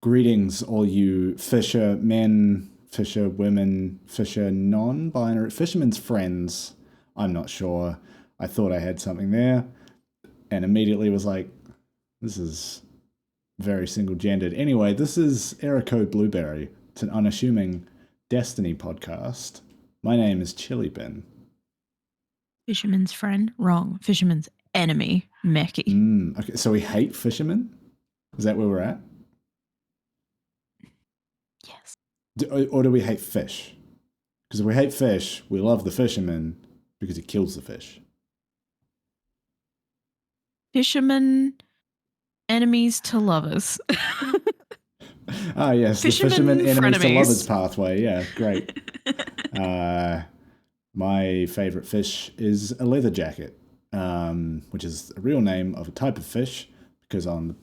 Greetings, all you fisher men, fisher women, fisher non-binary, fishermen's friends. I'm not sure. I thought I had something there and immediately was like, this is very single-gendered. Anyway, this is Error Code Blueberry. It's an unassuming Destiny podcast. My name is chillybin. Fisherman's friend? Wrong. Fisherman's enemy, Meckii. Okay, so we hate fishermen? Is that where we're at? Yes. Or do we hate fish? Because if we hate fish, we love the fisherman because he kills the fish. Fisherman enemies to lovers. Ah, yes, Fisherman the fisherman enemies to frenemies. lovers pathway. Yeah, great. My favorite fish is a leather jacket, which is a real name of a type of fish because on the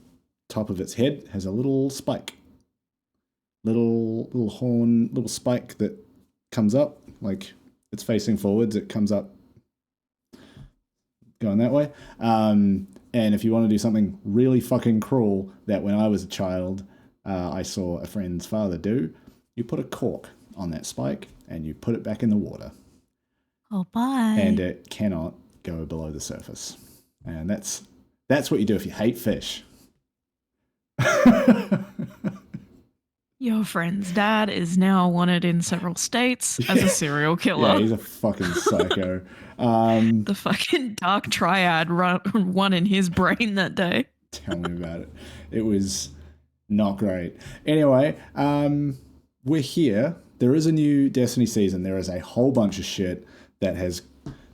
top of its head has a little spike. Little horn, little spike that comes up, like it's facing forwards, it comes up going that way. And if you want to do something really fucking cruel that when I was a child, I saw a friend's father do, you put a cork on that spike and you put it back in the water. Oh, bye. And it cannot go below the surface. And that's what you do if you hate fish. Your friend's dad is now wanted in several states as a serial killer. Yeah, he's a fucking psycho. The fucking dark triad won in his brain that day. Tell me about it. It was not great. Anyway, we're here. There is a new Destiny season. There is a whole bunch of shit that has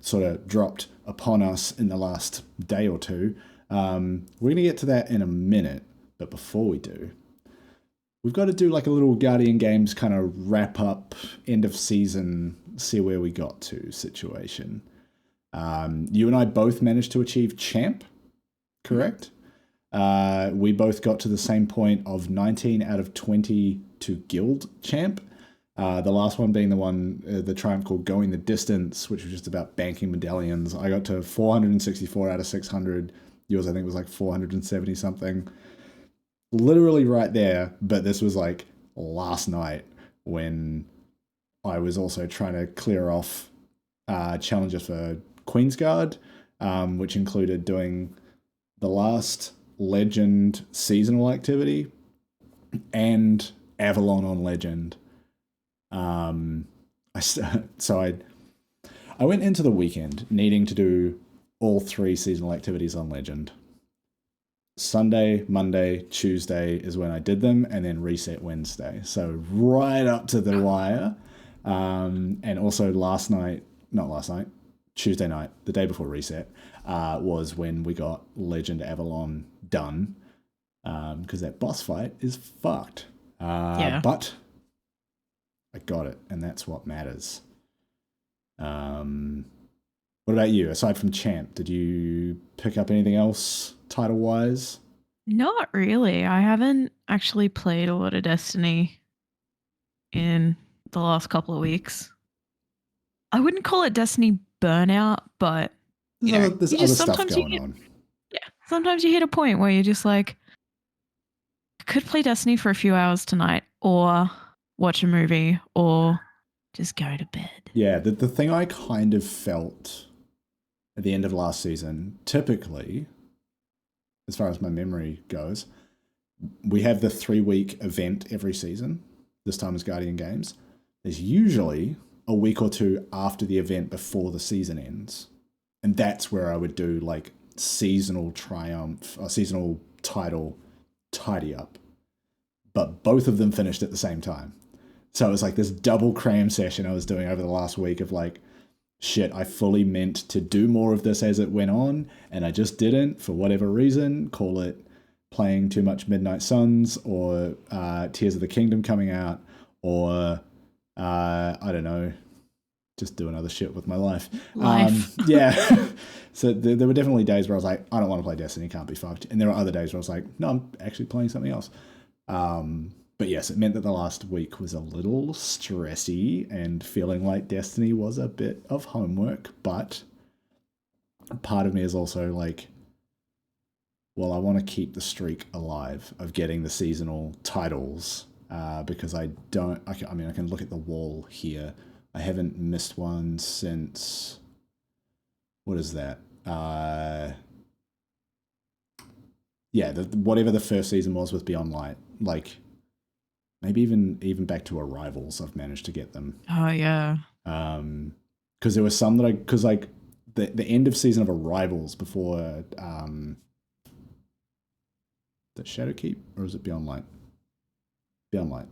sort of dropped upon us in the last day or two. We're going to get to that in a minute. But before we do, we've got to do like a little Guardian Games kind of wrap up, end of season, see where we got to situation. You and I both managed to achieve champ, correct? We both got to the same point of 19 out of 20 to guild champ. The last one being the triumph called Going the Distance, which was just about banking medallions. I got to 464 out of 600. Yours, I think, was like 470 something. Literally right there, but this was like last night when I was also trying to clear off challenges for Queensguard, which included doing the last Legend seasonal activity and Avalon on Legend. I went into the weekend needing to do all 3 seasonal activities on Legend. Sunday, Monday, Tuesday is when I did them, and then reset Wednesday. So right up to the wire. And also Tuesday night, the day before reset, was when we got Legend Avalon done. Because that boss fight is fucked. Yeah. But I got it, and that's what matters. What about you? Aside from champ, did you pick up anything else title-wise? Not really. I haven't actually played a lot of Destiny in the last couple of weeks. I wouldn't call it Destiny burnout, but There's other stuff going on. Yeah. Sometimes you hit a point where you're just like, I could play Destiny for a few hours tonight, or watch a movie, or just go to bed. Yeah, the thing I kind of felt at the end of last season, typically, as far as my memory goes, we have the 3-week event every season. This time is Guardian Games. There's usually a week or two after the event before the season ends. And that's where I would do like seasonal triumph or seasonal title tidy up. But both of them finished at the same time. So it was like this double cram session I was doing over the last week of like, shit, I fully meant to do more of this as it went on, and I just didn't for whatever reason. Call it playing too much Midnight Suns, or Tears of the Kingdom coming out, or I don't know, just doing other shit with my life. Yeah. So there were definitely days where I was like, I don't want to play Destiny, can't be fucked. And there were other days where I was like, no, I'm actually playing something else. But yes, it meant that the last week was a little stressy and feeling like Destiny was a bit of homework, but part of me is also like, well, I want to keep the streak alive of getting the seasonal titles because I don't. I can look at the wall here. I haven't missed one since. What is that? Yeah, whatever the first season was with Beyond Light, like maybe even back to Arrivals, I've managed to get them. Oh yeah. Because there were some that because like the end of season of Arrivals before the Shadowkeep, or is it Beyond Light? Beyond Light.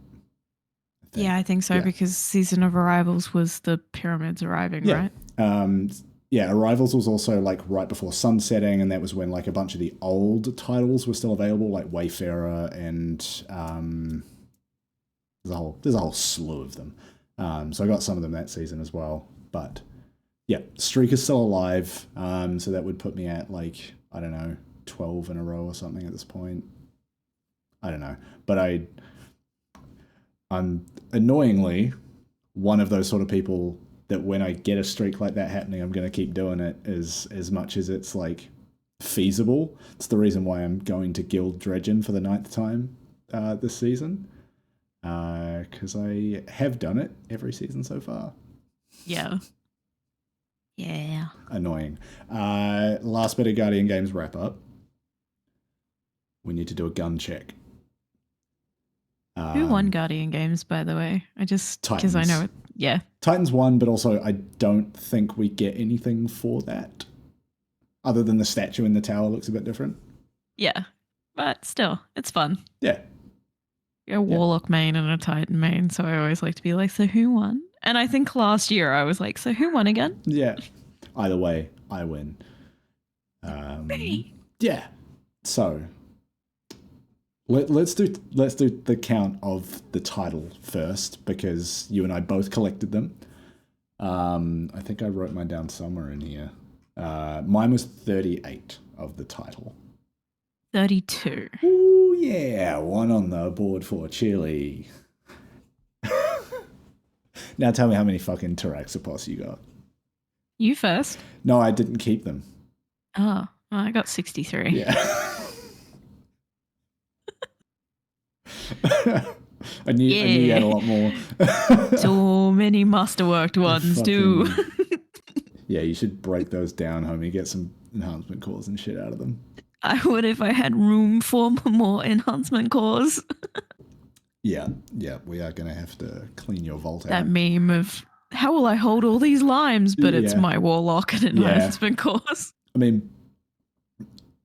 I think so, because Season of Arrivals was the pyramids arriving, right? Yeah, Arrivals was also like right before sunsetting, and that was when like a bunch of the old titles were still available, like Wayfarer, and there's a whole slew of them. So I got some of them that season as well. But yeah, streak is still alive. So that would put me at like, I don't know, 12 in a row or something at this point. I don't know. But I'm annoyingly one of those sort of people that when I get a streak like that happening, I'm going to keep doing it as much as it's like feasible. It's the reason why I'm going to Guild Dredgen for the 9th time this season. Because I have done it every season so far. Yeah. Yeah. Annoying. Last bit of Guardian Games wrap up. We need to do a gun check. Who won Guardian Games, by the way? Because I know it. Yeah. Titans won, but also I don't think we get anything for that. Other than the statue in the tower looks a bit different. Yeah. But still, it's fun. Yeah. You're a Warlock main and a Titan main, so I always like to be like, so who won? And I think last year I was like, so who won again? Yeah. Either way, I win. Me. Yeah. So let's do the count of the title first, because you and I both collected them. I think I wrote mine down somewhere in here. Mine was 38 of the title. 32. Ooh, yeah. One on the board for Chili. Now tell me how many fucking Taraxipos you got. You first. No, I didn't keep them. Oh, I got 63. Yeah. I knew you had a lot more. So many masterworked ones too. Yeah, you should break those down, homie. Get some enhancement cores and shit out of them. I would if I had room for more enhancement cores. Yeah, we are going to have to clean your vault out. That meme of, how will I hold all these limes? But it's my Warlock and enhancement cores. I mean,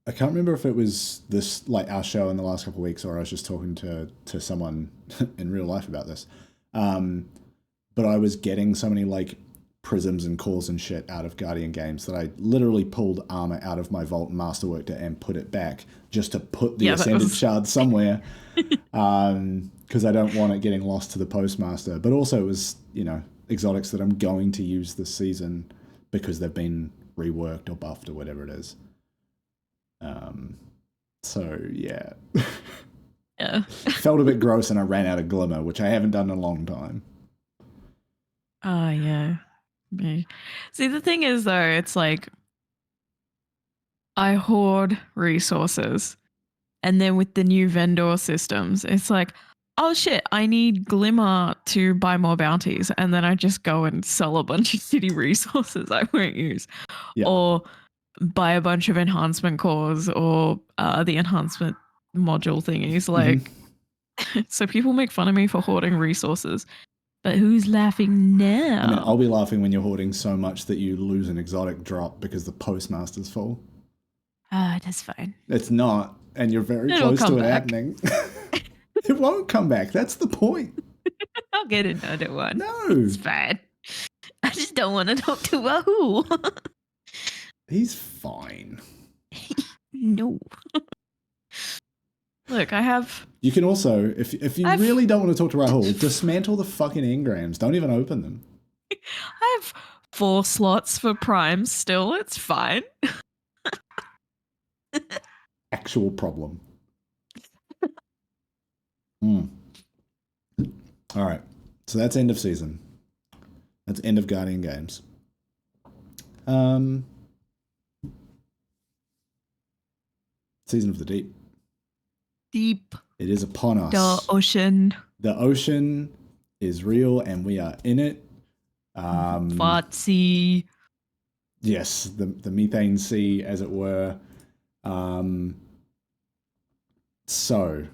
I can't remember if it was this, like our show in the last couple of weeks, or I was just talking to someone in real life about this. But I was getting so many like prisms and cores and shit out of Guardian Games that I literally pulled armor out of my vault and masterworked it and put it back just to put the Ascended Shard somewhere. Because I don't want it getting lost to the Postmaster. But also it was, exotics that I'm going to use this season because they've been reworked or buffed or whatever it is. So yeah. Yeah. Felt a bit gross and I ran out of Glimmer, which I haven't done in a long time. Oh, yeah. See, the thing is, though, it's like I hoard resources. And then with the new vendor systems, it's like, oh, shit, I need Glimmer to buy more bounties. And then I just go and sell a bunch of city resources I won't use. Yeah. Or buy a bunch of enhancement cores or the enhancement module thingies. Like, so people make fun of me for hoarding resources. But who's laughing now? I mean, I'll be laughing when you're hoarding so much that you lose an exotic drop because the Postmaster's full. That's fine. It's not, and you're very close to it happening. It won't come back. That's the point. I'll get another one. No. It's fine. I just don't want to talk to Wahoo. He's fine. No. Look, I have... You can also, if you really don't want to talk to Rahul, dismantle the fucking engrams. Don't even open them. I have 4 slots for Prime still. It's fine. Actual problem. All right. So that's end of season. That's end of Guardian Games. Season of the Deep. Deep. It is upon us. The ocean. The ocean is real and we are in it. Fartsy. Yes, the methane sea, as it were. So,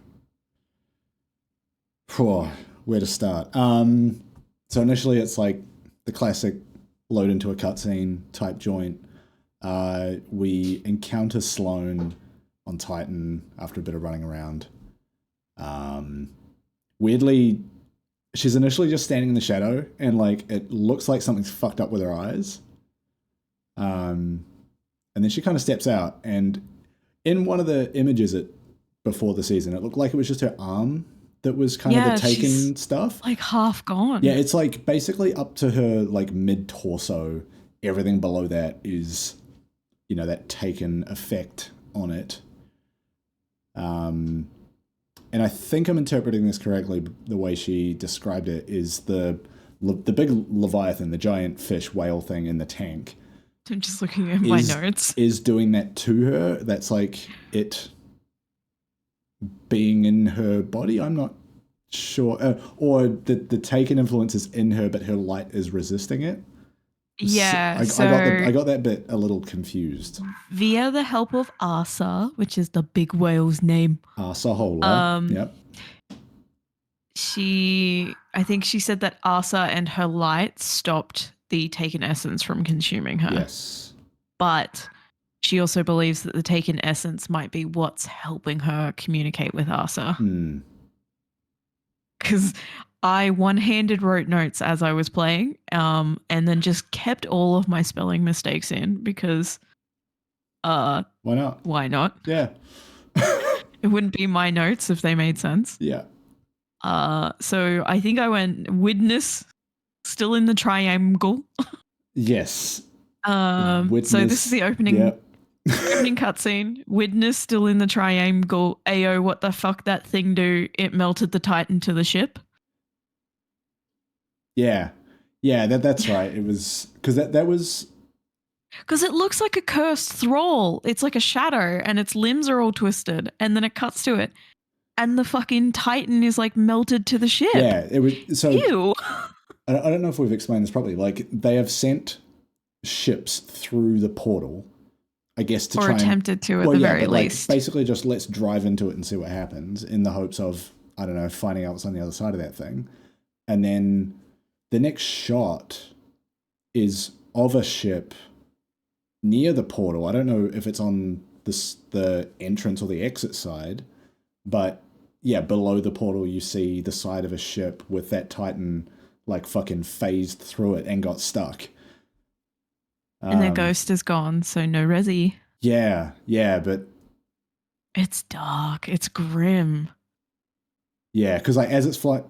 where to start? So initially it's like the classic load into a cutscene type joint. We encounter Sloane on Titan after a bit of running around. Weirdly, she's initially just standing in the shadow and like it looks like something's fucked up with her eyes. And then she kind of steps out, and in one of the images before the season, it looked like it was just her arm that was kind of the taken stuff. Like half gone. Yeah, it's like basically up to her like mid torso. Everything below that is, that taken effect on it. And I think I'm interpreting this correctly. The way she described it is the big Leviathan, the giant fish whale thing in the tank. I'm just looking at my notes. Is doing that to her. That's like it being in her body. I'm not sure. Or the taken influence is in her, but her light is resisting it. Yeah, I got that bit a little confused. Via the help of Asa, which is the big whale's name. Asahola. Yep. I think she said that Asa and her light stopped the taken essence from consuming her. Yes. But she also believes that the taken essence might be what's helping her communicate with Asa. Because I one-handed wrote notes as I was playing, and then just kept all of my spelling mistakes in because why not? Why not? Yeah. It wouldn't be my notes if they made sense. Yeah. So I think I went witness still in the triangle. Yes. Witness, so this is the opening opening cutscene. Witness still in the triangle. Ayo, what the fuck that thing do? It melted the Titan to the ship. Yeah. Yeah, that's right. It was because that was because it looks like a cursed thrall. It's like a shadow and its limbs are all twisted, and then it cuts to it. And the fucking Titan is like melted to the ship. Yeah, it was so ew. I don't know if we've explained this properly. Like they have sent ships through the portal, I guess, to try attempted to at the very least. Like, basically just let's drive into it and see what happens in the hopes of, I don't know, finding out what's on the other side of that thing. And then the next shot is of a ship near the portal. I don't know if it's on the entrance or the exit side, but yeah, below the portal you see the side of a ship with that Titan like fucking phased through it and got stuck. And their ghost is gone, so no resi. Yeah, but it's dark. It's grim. Yeah, because like as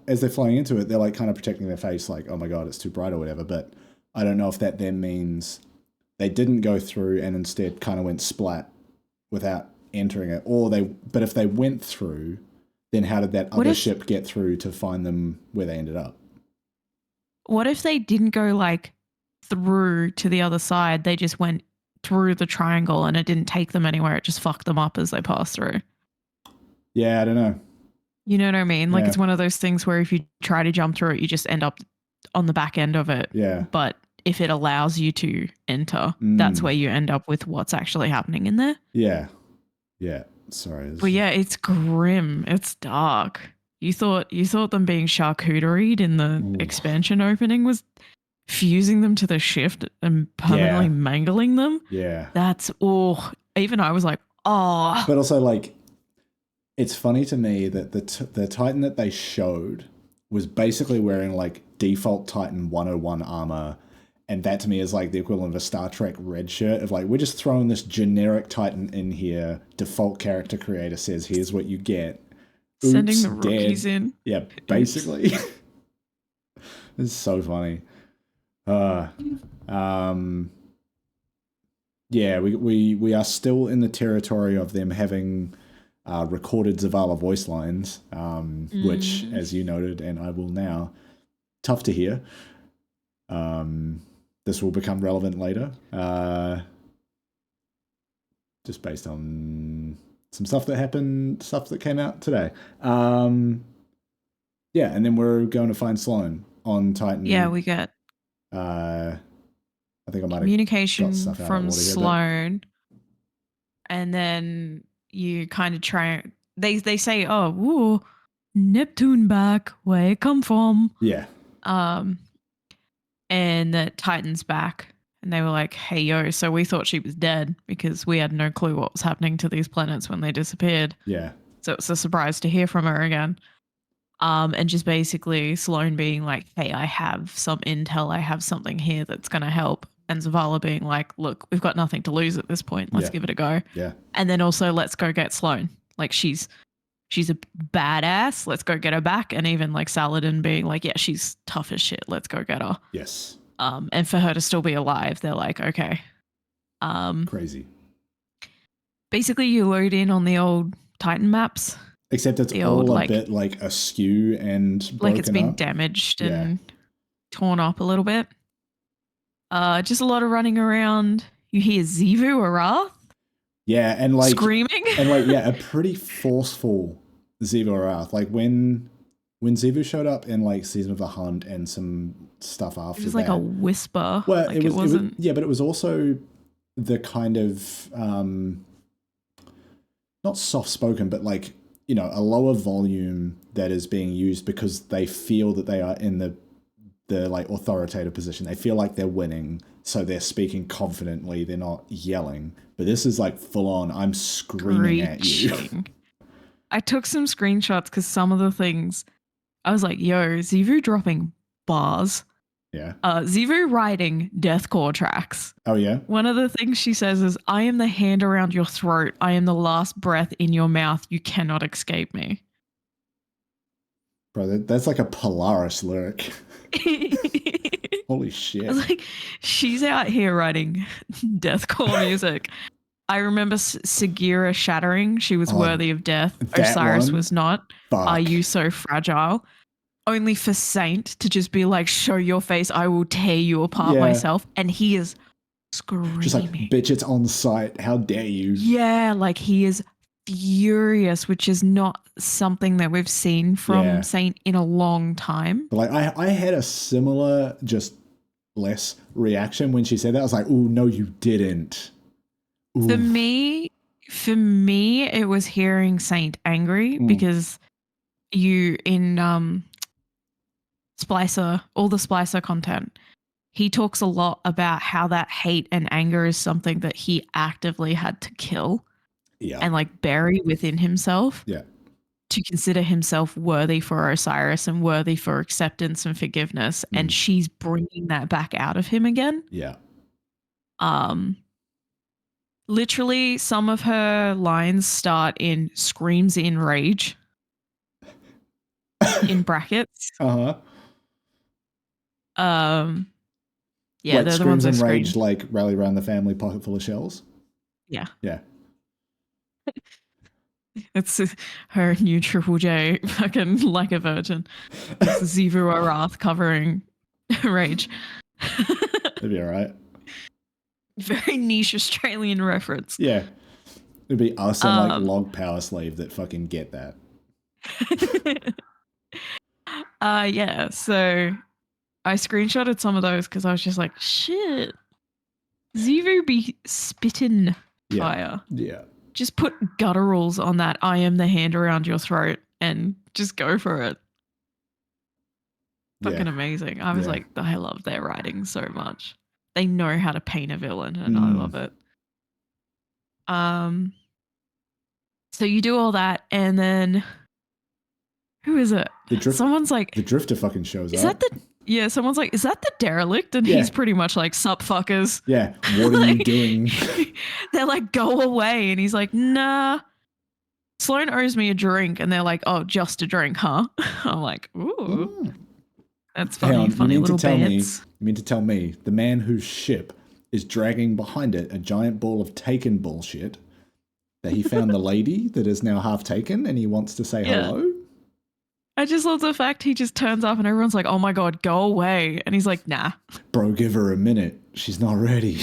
they're flying into it, they're like kind of protecting their face, like, oh my god, it's too bright or whatever. But I don't know if that then means they didn't go through and instead kind of went splat without entering it, but if they went through, then how did that other ship get through to find them where they ended up? What if they didn't go like through to the other side? They just went through the triangle and it didn't take them anywhere. It just fucked them up as they passed through. Yeah, I don't know. You know what I mean? Like it's one of those things where if you try to jump through it, you just end up on the back end of it. Yeah. But if it allows you to enter, that's where you end up with what's actually happening in there. Yeah. Yeah. Sorry. But yeah, it's grim. It's dark. You thought them being charcuteried in the expansion opening was fusing them to the shift and permanently mangling them? Yeah. That's, even I was like, oh. But also, like, it's funny to me that the Titan that they showed was basically wearing, like, default Titan 101 armor, and that to me is, like, the equivalent of a Star Trek red shirt of, like, we're just throwing this generic Titan in here, default character creator says, here's what you get. Oops, sending the rookies in. Yeah, basically. It's so funny. Yeah, we are still in the territory of them having recorded Zavala voice lines, which, as you noted, and I will now, tough to hear. This will become relevant later, just based on some stuff that came out today. Yeah, and then we're going to find Sloane on Titan. Yeah, we get I think I might have got communication stuff out of from order here, Sloane, and then you kind of try. They say, "Oh, woo, Neptune back. Where it come from?" Yeah. And that Titan's back. And they were like, hey, yo, so we thought she was dead because we had no clue what was happening to these planets when they disappeared. Yeah. So it's a surprise to hear from her again. And just basically Sloane being like, hey, I have some intel. I have something here that's going to help. And Zavala being like, look, we've got nothing to lose at this point. Let's give it a go. Yeah. And then also let's go get Sloane. Like she's a badass. Let's go get her back. And even like Saladin being like, yeah, she's tough as shit. Let's go get her. Yes. And for her to still be alive, they're like, okay. Crazy. Basically, you load in on the old Titan maps. Except it's all a bit like askew and broken like it's been up. damaged and torn up a little bit. Just a lot of running around. You hear Zivu Arath. Yeah, and like screaming. And like a pretty forceful Zivu Arath. Like when Zivu showed up in like Season of the Hunt and some stuff after that. It was like a whisper. Well, like it wasn't. But it was also the kind of not soft spoken, but like, you know, a lower volume that is being used because they feel that they are in the like authoritative position. They feel like they're winning, so they're speaking confidently. They're not yelling. But this is like full on. I'm screaming at you. I took some screenshots because some of the things I was like, yo, Zivu dropping bars. Yeah. Zivu writing deathcore tracks. Oh, yeah? One of the things she says is, I am the hand around your throat. I am the last breath in your mouth. You cannot escape me. Bro, that's like a Polaris lyric. Holy shit. I was like, she's out here writing deathcore music. I remember Sagira shattering. She was worthy of death. Osiris was not. Fuck. Are you so fragile? Only for Saint to just be like, show your face, I will tear you apart myself. And he is screaming. Just like, bitch, it's on site. How dare you? Yeah, like he is furious, which is not something that we've seen from Saint in a long time. But like I had a similar, just less reaction when she said that. I was like, oh, no, you didn't. Ooh. For me, it was hearing Saint angry because you in Splicer, all the Splicer content, he talks a lot about how that hate and anger is something that he actively had to kill and like bury within himself to consider himself worthy for Osiris and worthy for acceptance and forgiveness. And she's bringing that back out of him again. Yeah. Literally, some of her lines start in screams in rage in brackets. Yeah, like they're screams the ones and I rage, like rally around the family, pocket full of shells. Yeah. Yeah. It's her new Triple J fucking like a virgin. It's Zivu Arath covering rage. It'd be all right. Very niche Australian reference. Yeah. It'd be us and like Log Power Slave that fucking get that. Yeah, so I screenshotted some of those because I was just like, shit. Zivu be spitting fire. Yeah. Just put gutturals on that I am the hand around your throat and just go for it. Fucking amazing. I was like, I love their writing so much. They know how to paint a villain and I love it. So you do all that and then who is it? Someone's like, the Drifter fucking shows up. Someone's like, is that the derelict? And he's pretty much like, sup fuckers. Yeah. What are you doing? They're like, go away. And he's like, nah. Sloane owes me a drink. And they're like, oh, just a drink, huh? I'm like, ooh. That's funny. Funny little bits. You mean to tell me the man whose ship is dragging behind it a giant ball of taken bullshit that he found the lady that is now half taken and he wants to say hello? I just love the fact he just turns up and everyone's like, oh my God, go away. And he's like, nah. Bro, give her a minute. She's not ready.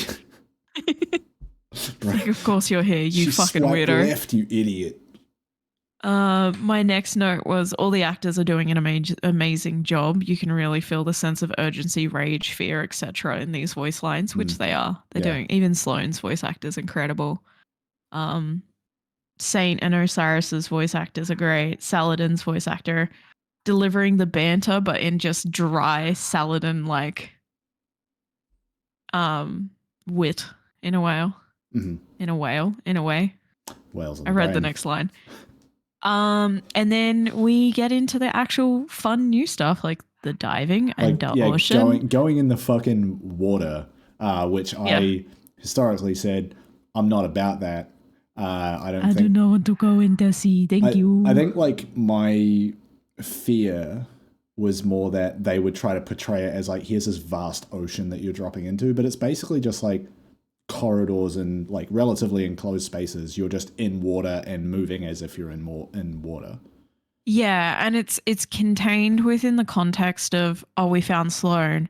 Like, of course you're here, you She fucking swiped weirdo. left, you idiot. My next note was all the actors are doing an amazing job. You can really feel the sense of urgency, rage, fear, etc. in these voice lines, which they are. They're doing. Even Sloane's voice actor's incredible. Saint and Osiris's voice actors are great. Saladin's voice actor delivering the banter, but in just dry Saladin like wit in a whale. Mm-hmm. In a way. Whales. I read the next line. And then we get into the actual fun new stuff like the diving and the ocean. Going in the fucking water, which I historically said I'm not about that. I do not want to go in the sea. Thank you. I think like my fear was more that they would try to portray it as like, here's this vast ocean that you're dropping into, but it's basically just like corridors and like relatively enclosed spaces. You're just in water and moving as if you're in water. Yeah, and it's contained within the context of, oh, we found Sloane.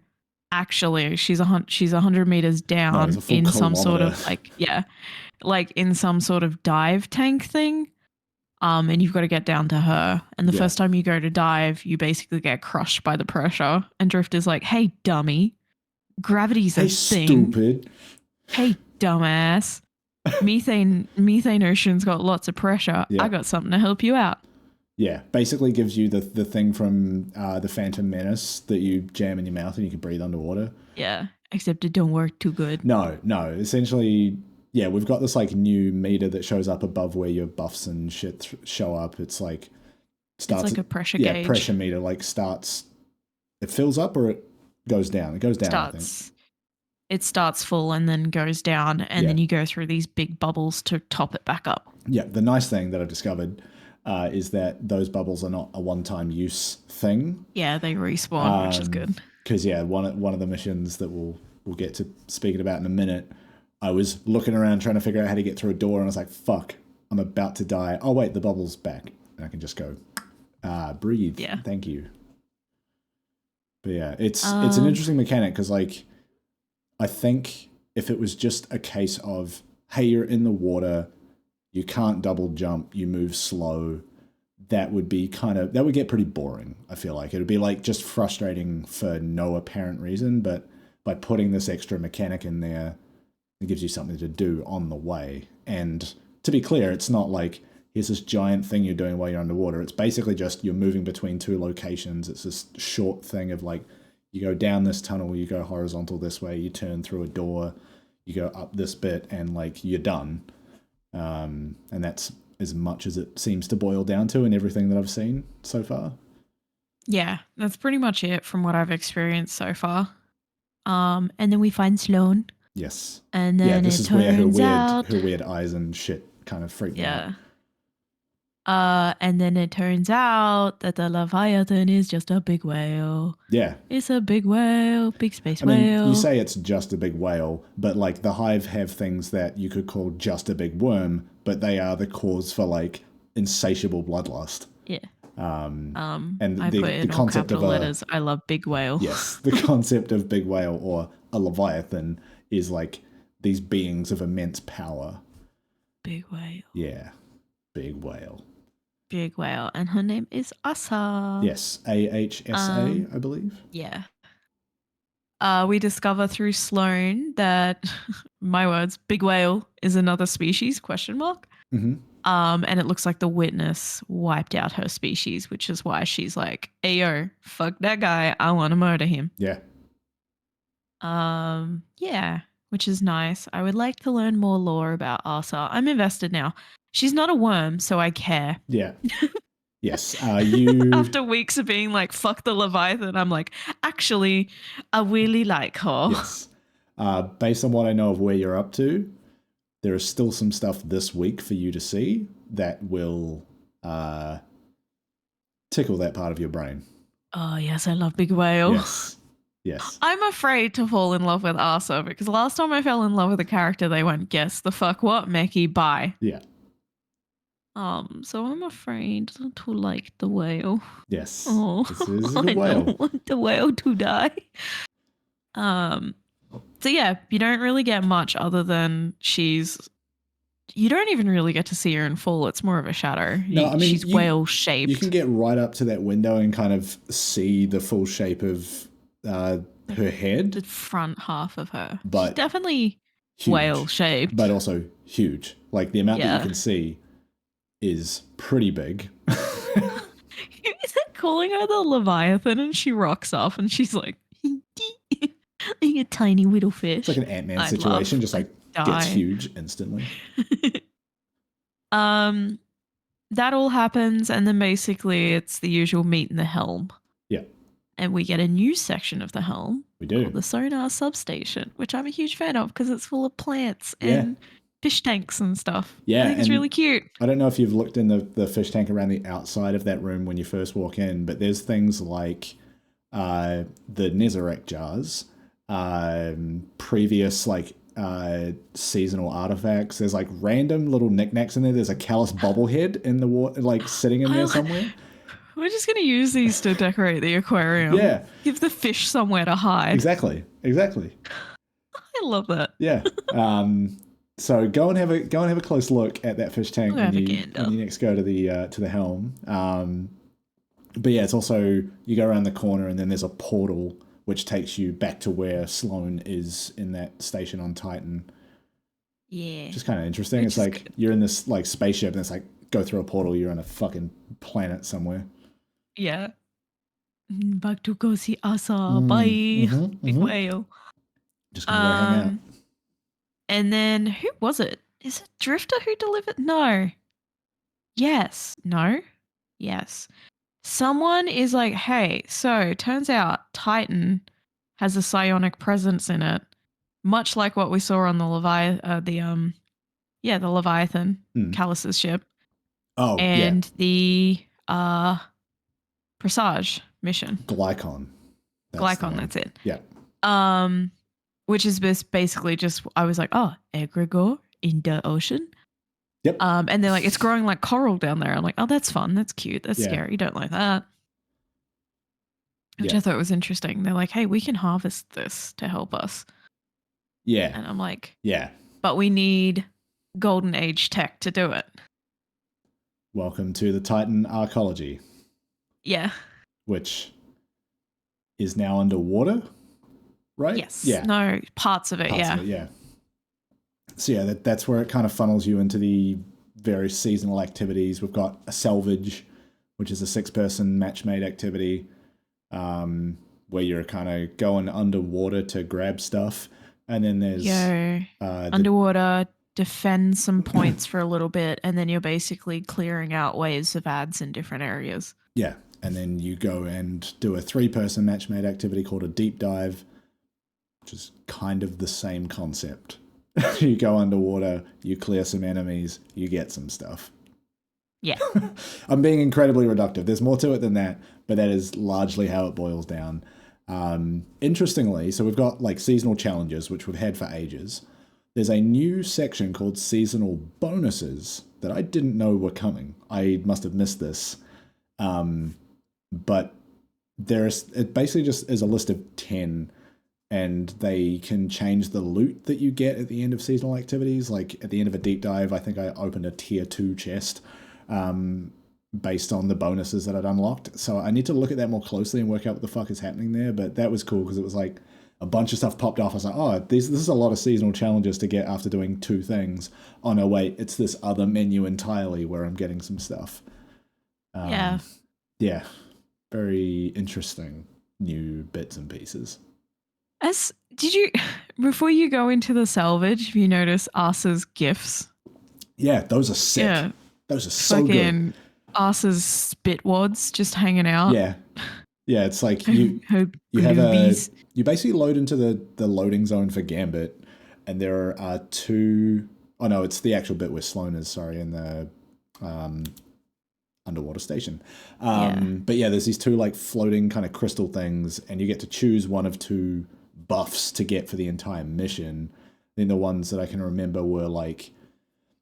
Actually, she's 100 meters down in some sort of like in some sort of dive tank thing. And you've got to get down to her. And the first time you go to dive, you basically get crushed by the pressure. And Drift is like, hey, dummy, gravity's a thing. Stupid. Hey, dumbass. Methane ocean's got lots of pressure. I got something to help you out. Yeah, basically gives you the thing from the Phantom Menace that you jam in your mouth and you can breathe underwater. Yeah, except it don't work too good. No. Essentially, yeah, we've got this like new meter that shows up above where your buffs and shit show up. It's like it's like a pressure gauge. Yeah, pressure meter like starts. It fills up or it goes down. It goes down. I think. It starts full and then goes down, and then you go through these big bubbles to top it back up. Yeah, the nice thing that I've discovered is that those bubbles are not a one-time use thing. Yeah, they respawn, which is good. Because one of the missions that we'll get to speaking about in a minute, I was looking around trying to figure out how to get through a door, and I was like, "Fuck, I'm about to die." Oh wait, the bubble's back, and I can just go breathe. Yeah, thank you. But yeah, it's an interesting mechanic because like, I think if it was just a case of, hey, you're in the water, you can't double jump, you move slow, that would get pretty boring. I feel like it would be like just frustrating for no apparent reason. But by putting this extra mechanic in there, it gives you something to do on the way. And to be clear, it's not like here's this giant thing you're doing while you're underwater. It's basically just you're moving between two locations. It's this short thing of like, you go down this tunnel, you go horizontal this way, you turn through a door, you go up this bit, and like you're done. And that's as much as it seems to boil down to in everything that I've seen so far. Yeah, that's pretty much it from what I've experienced so far. And then we find Sloane. Yes. And then this is where her weird eyes and shit kind of freak me out. And then it turns out that the Leviathan is just a big whale. Yeah. It's a big whale, big space whale. You say it's just a big whale, but like the Hive have things that you could call just a big worm, but they are the cause for like insatiable bloodlust. Yeah. And I put in all capital letters, I love big whale. Yes. The concept of big whale or a Leviathan is like these beings of immense power. Big whale. Yeah. Big whale. Big whale, and her name is Asa. Yes, AHSA, I believe. Yeah. We discover through Sloane that, my words, big whale is another species, question mark. Mm-hmm. And it looks like the Witness wiped out her species, which is why she's like, hey, yo, fuck that guy. I want to murder him. Yeah. Yeah, which is nice. I would like to learn more lore about Asa. I'm invested now. She's not a worm, so I care. Yeah. Yes. You. After weeks of being like, fuck the Leviathan, I'm like, actually, I really like her. Yes. Based on what I know of where you're up to, there is still some stuff this week for you to see that will tickle that part of your brain. Oh, yes, I love Big Whale. Yes. Yes. I'm afraid to fall in love with Asa because last time I fell in love with a character, they went, guess the fuck what, Meckii, bye. Yeah. So I'm afraid to like the whale. Yes. Oh, this is the whale. I don't want the whale to die. So yeah, you don't really get much other than you don't even really get to see her in full. It's more of a shadow. No, I mean, She's whale shaped. you can get right up to that window and kind of see the full shape of her head. The front half of her. But She's definitely huge, whale shaped. but also huge. Like the amount that you Yeah. can see is pretty big. Is it calling her the Leviathan and she rocks up and she's like, a tiny little fish. It's like an Ant-Man situation, just like gets huge instantly. That all happens, and then basically it's the usual meet in the helm. Yeah. And we get a new section of the helm. We do. Called the sonar substation, which I'm a huge fan of because it's full of plants Yeah. and fish tanks and stuff. Yeah, I think it's really cute. I don't know if you've looked in the fish tank around the outside of that room when you first walk in, but there's things like the Nezarec jars, previous like seasonal artifacts. There's like random little knickknacks in there. There's a callus bobblehead in the water, like sitting in there somewhere. We're just going to use these to decorate the aquarium. Yeah. Give the fish somewhere to hide. Exactly. I love that. Yeah. So go and have a close look at that fish tank when you next go to the helm. But yeah, it's also you go around the corner and then there's a portal which takes you back to where Sloane is in that station on Titan. Yeah. Which is kind of interesting. It's like you're in this like spaceship and it's like go through a portal, you're on a fucking planet somewhere. Yeah. Back to go see Asa. Bye. Big whale. Just gonna go hang out. And then who was it? Is it Drifter who delivered? No. Yes. No. Yes. Someone is like, hey, so turns out Titan has a psionic presence in it, much like what we saw on the Leviathan, Callus's ship. Oh, and the Presage mission. Glycon. That's it. Yeah. Which is basically just, I was like, oh, egregore in the ocean. Yep. And they're like, it's growing like coral down there. I'm like, oh, that's fun. That's cute. That's scary. You don't like that. Which I thought was interesting. They're like, hey, we can harvest this to help us. Yeah. And I'm like, yeah. But we need golden age tech to do it. Welcome to the Titan archaeology. Yeah. Which is now underwater, right? Yes. Yeah. No, parts of it, yeah. So yeah, that's where it kind of funnels you into the various seasonal activities. We've got a salvage, which is a 6-person match-made activity, where you're kind of going underwater to grab stuff. And then there's underwater, defend some points for a little bit, and then you're basically clearing out waves of ads in different areas. Yeah. And then you go and do a 3-person match-made activity called a deep dive, which is kind of the same concept. You go underwater, you clear some enemies, you get some stuff. Yeah. I'm being incredibly reductive. There's more to it than that, but that is largely how it boils down. Interestingly, so we've got like seasonal challenges, which we've had for ages. There's a new section called seasonal bonuses that I didn't know were coming. I must have missed this. But it basically just is a list of 10, and they can change the loot that you get at the end of seasonal activities. Like at the end of a deep dive, I think I opened a tier 2 chest based on the bonuses that I'd unlocked. So I need to look at that more closely and work out what the fuck is happening there. But that was cool because it was like a bunch of stuff popped off. I was like, oh, this is a lot of seasonal challenges to get after doing 2 things. Oh no, wait, it's this other menu entirely where I'm getting some stuff. Yeah. Very interesting new bits and pieces. Did you, before you go into the salvage, have you noticed Asa's gifts? Yeah, those are sick. Yeah. Those are so good. Asa's spitwads just hanging out. Yeah. Yeah, it's like you basically load into the loading zone for Gambit, and there are 2, oh no, it's the actual bit where Sloane is, in the underwater station. But yeah, there's these 2 like floating kind of crystal things, and you get to choose one of 2 buffs to get for the entire mission. Then the ones that I can remember were like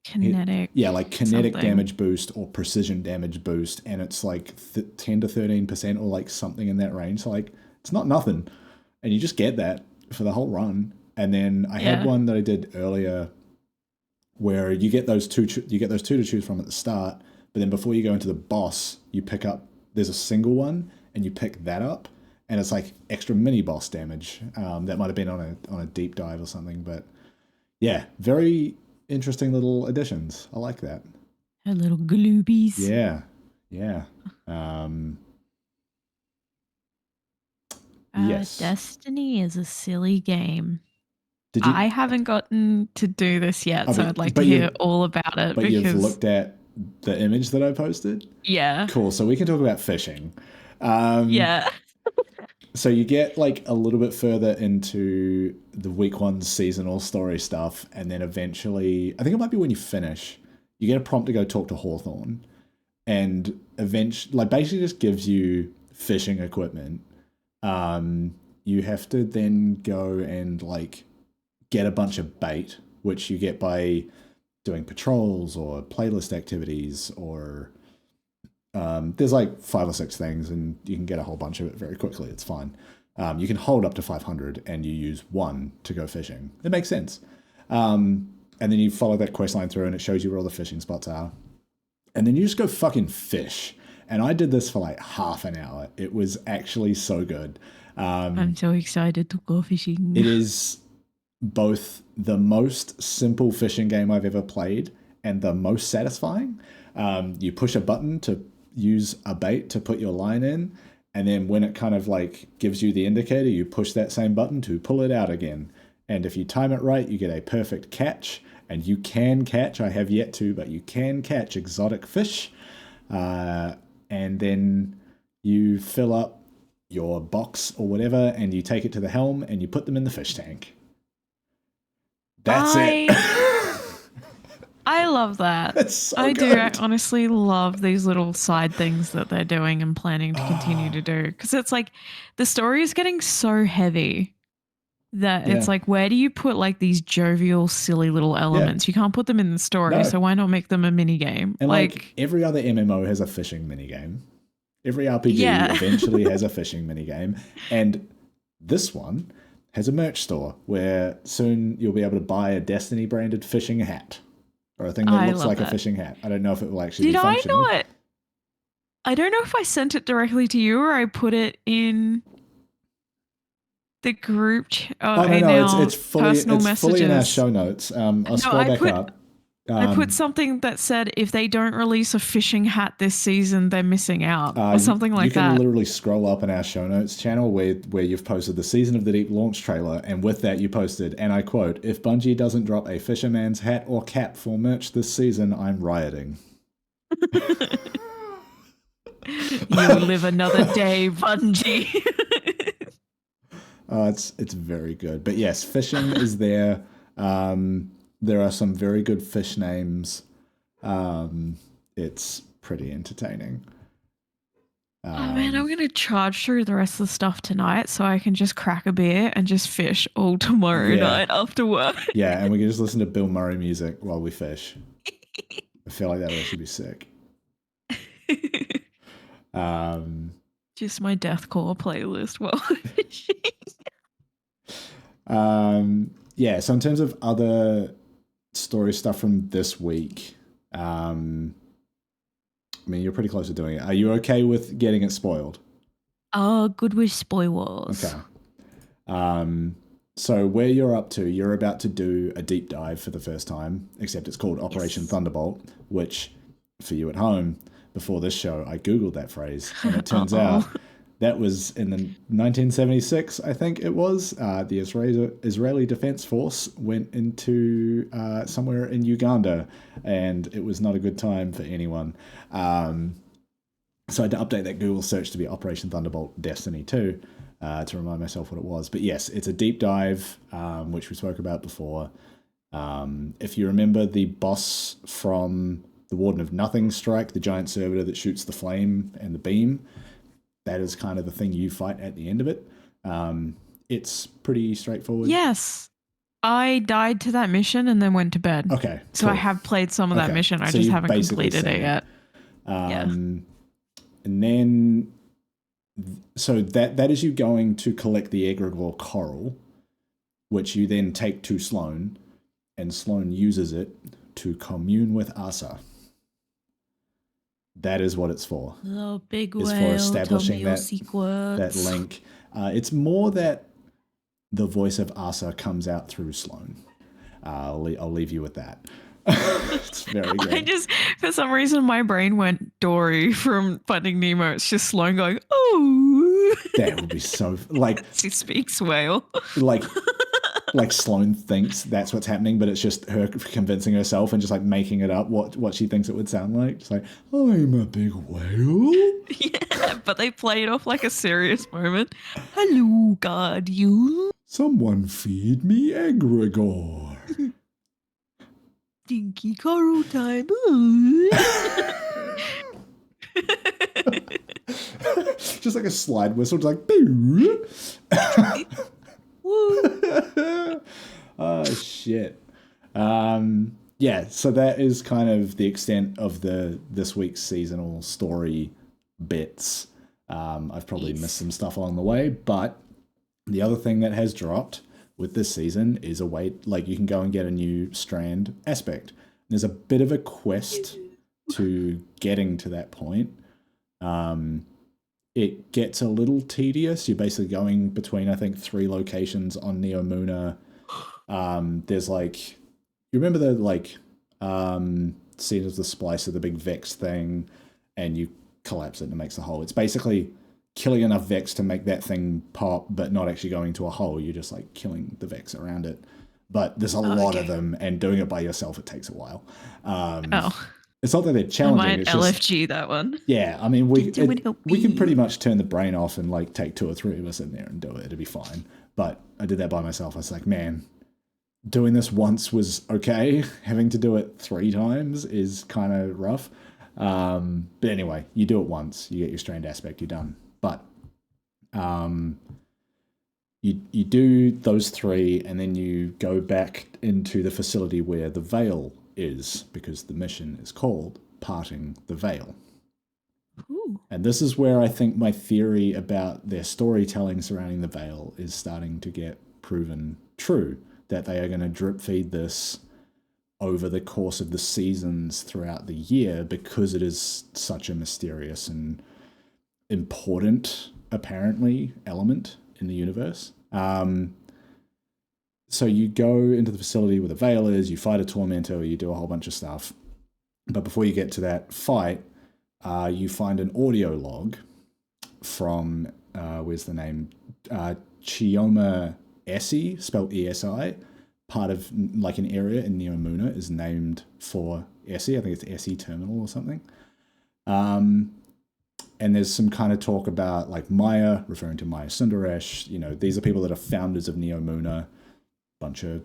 kinetic. Like kinetic damage boost or precision damage boost, and it's like 10 to 13% or like something in that range. So like it's not nothing, and you just get that for the whole run. And then I had one that I did earlier where you get those two to choose from at the start, but then before you go into the boss, you pick up, there's a single one and you pick that up, and it's like extra mini boss damage. That might have been on a deep dive or something, but yeah, very interesting little additions. I like that. Her little gloobies. Yeah. Yes. Destiny is a silly game. I haven't gotten to do this yet, so I'd like to hear all about it. But you've looked at the image that I posted? Yeah. Cool. So we can talk about fishing. Yeah. So you get like a little bit further into the week 1 seasonal story stuff, and then eventually, I think it might be when you finish, you get a prompt to go talk to Hawthorne, and eventually, like, basically just gives you fishing equipment. You have to then go and like get a bunch of bait, which you get by doing patrols or playlist activities, or there's like 5 or 6 things, and you can get a whole bunch of it very quickly. It's fine. You can hold up to 500, and you use 1 to go fishing. It makes sense. And then you follow that quest line through, and it shows you where all the fishing spots are. And then you just go fucking fish. And I did this for like half an hour. It was actually so good. I'm so excited to go fishing. It is both the most simple fishing game I've ever played and the most satisfying. You push a button to use a bait to put your line in, and then when it kind of like gives you the indicator, you push that same button to pull it out again. And if you time it right, you get a perfect catch, and you can catch, I have yet to, but you can catch exotic fish. And then you fill up your box or whatever, and you take it to the helm, and you put them in the fish tank. That's it. I love that. That's so I good. do. I honestly love these little side things that they're doing and planning to continue to do. Because it's like the story is getting so heavy that it's like, where do you put like these jovial, silly little elements? You can't put them in the story, so why not make them a mini game? And like every other MMO has a fishing mini game. Every RPG eventually has a fishing mini game. And this one has a merch store where soon you'll be able to buy a Destiny branded fishing hat. Or a thing that looks like a fishing hat. I don't know if it will actually be functional. Did I not? I don't know if I sent it directly to you or I put it in the group. No, it's fully in our show notes. I'll scroll back up. I put something that said if they don't release a fishing hat this season, they're missing out, or something like that. You can literally scroll up in our show notes channel where you've posted the Season of the Deep launch trailer, and with that you posted, and I quote, "If Bungie doesn't drop a fisherman's hat or cap for merch this season, I'm rioting." You'll live another day, Bungie. It's very good. But yes, fishing is there. There are some very good fish names. It's pretty entertaining. Oh man, I'm going to charge through the rest of the stuff tonight so I can just crack a beer and just fish all tomorrow night after work. Yeah, and we can just listen to Bill Murray music while we fish. I feel like that would actually be sick. Just my deathcore playlist while fishing. Yeah, so in terms of other story stuff from this week, I mean, you're pretty close to doing it. Are you okay with getting it spoiled? Oh, good with spoilers. Okay. So where you're up to, you're about to do a deep dive for the first time, except it's called Operation Thunderbolt, which for you at home, before this show, I Googled that phrase, and it turns out that was in the 1976, I think it was. The Israeli Defense Force went into somewhere in Uganda, and it was not a good time for anyone. So I had to update that Google search to be Operation Thunderbolt Destiny 2 to remind myself what it was. But yes, it's a deep dive, which we spoke about before. If you remember the boss from the Warden of Nothing strike, the giant servitor that shoots the flame and the beam, that is kind of the thing you fight at the end of it. It's pretty straightforward. Yes. I died to that mission and then went to bed. Okay. So I have played some of that mission. I just haven't completed it yet. And then, so that is you going to collect the egregore coral, which you then take to Sloane, and Sloane uses it to commune with Asa. That is what it's for. Oh, big It's whale, for establishing tell me your that secrets. link. It's more that the voice of Asa comes out through Sloane. I'll leave you with that. It's very good. I just, for some reason, my brain went Dory from Finding Nemo. It's just Sloane going, oh. That would be so like She speaks whale. like Sloane thinks that's what's happening, but it's just her convincing herself and just like making it up what she thinks it would sound like. It's like, I'm a big whale. Yeah, but they play it off like a serious moment. Hello, Guardian. Someone feed me egregore. Dinky coral time. Just like a slide whistle, just like boo. Oh shit. Yeah, so that is kind of the extent of this week's seasonal story bits. I've probably missed some stuff along the way, but the other thing that has dropped with this season is a way, like you can go and get a new Strand aspect. There's a bit of a quest to getting to that point. It gets a little tedious. You're basically going between, I think, 3 locations on Neomuna. There's like, you remember the like scene of the splice of the big Vex thing, and you collapse it and it makes the hole. It's basically killing enough Vex to make that thing pop, but not actually going to a hole. You're just like killing the Vex around it. But there's a lot of them, and doing it by yourself, it takes a while. It's not that they're challenging. I might LFG that one. Yeah, I mean, we can pretty much turn the brain off and like take 2 or 3 of us in there and do it. It'll be fine. But I did that by myself. I was like, man, doing this once was okay. Having to do it 3 times is kind of rough. But anyway, you do it once, you get your Strand aspect, you're done. But you do those 3, and then you go back into the facility where the veil is, because the mission is called Parting the Veil. Ooh. And this is where I think my theory about their storytelling surrounding the veil is starting to get proven true, that they are going to drip feed this over the course of the seasons throughout the year, because it is such a mysterious and important, apparently, element in the universe. So you go into the facility where the veil is, you fight a tormentor, you do a whole bunch of stuff. But before you get to that fight, you find an audio log from, where's the name? Chioma Esi, spelled ESI. Part of like an area in Neomuna is named for Esi. I think it's Esi Terminal or something. And there's some kind of talk about like Maya, referring to Maya Sundaresh. You know, these are people that are founders of Neomuna. Bunch of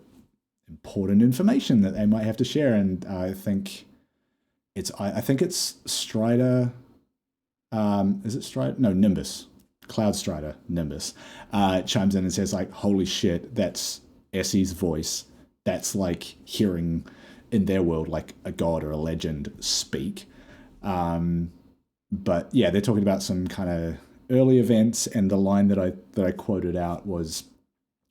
important information that they might have to share, and I think it's Strider. Is it Strider? No, Nimbus. Cloud Strider, Nimbus, chimes in and says like, "Holy shit, that's Essie's voice." That's like hearing in their world like a god or a legend speak. But yeah, they're talking about some kind of early events, and the line that I quoted out was,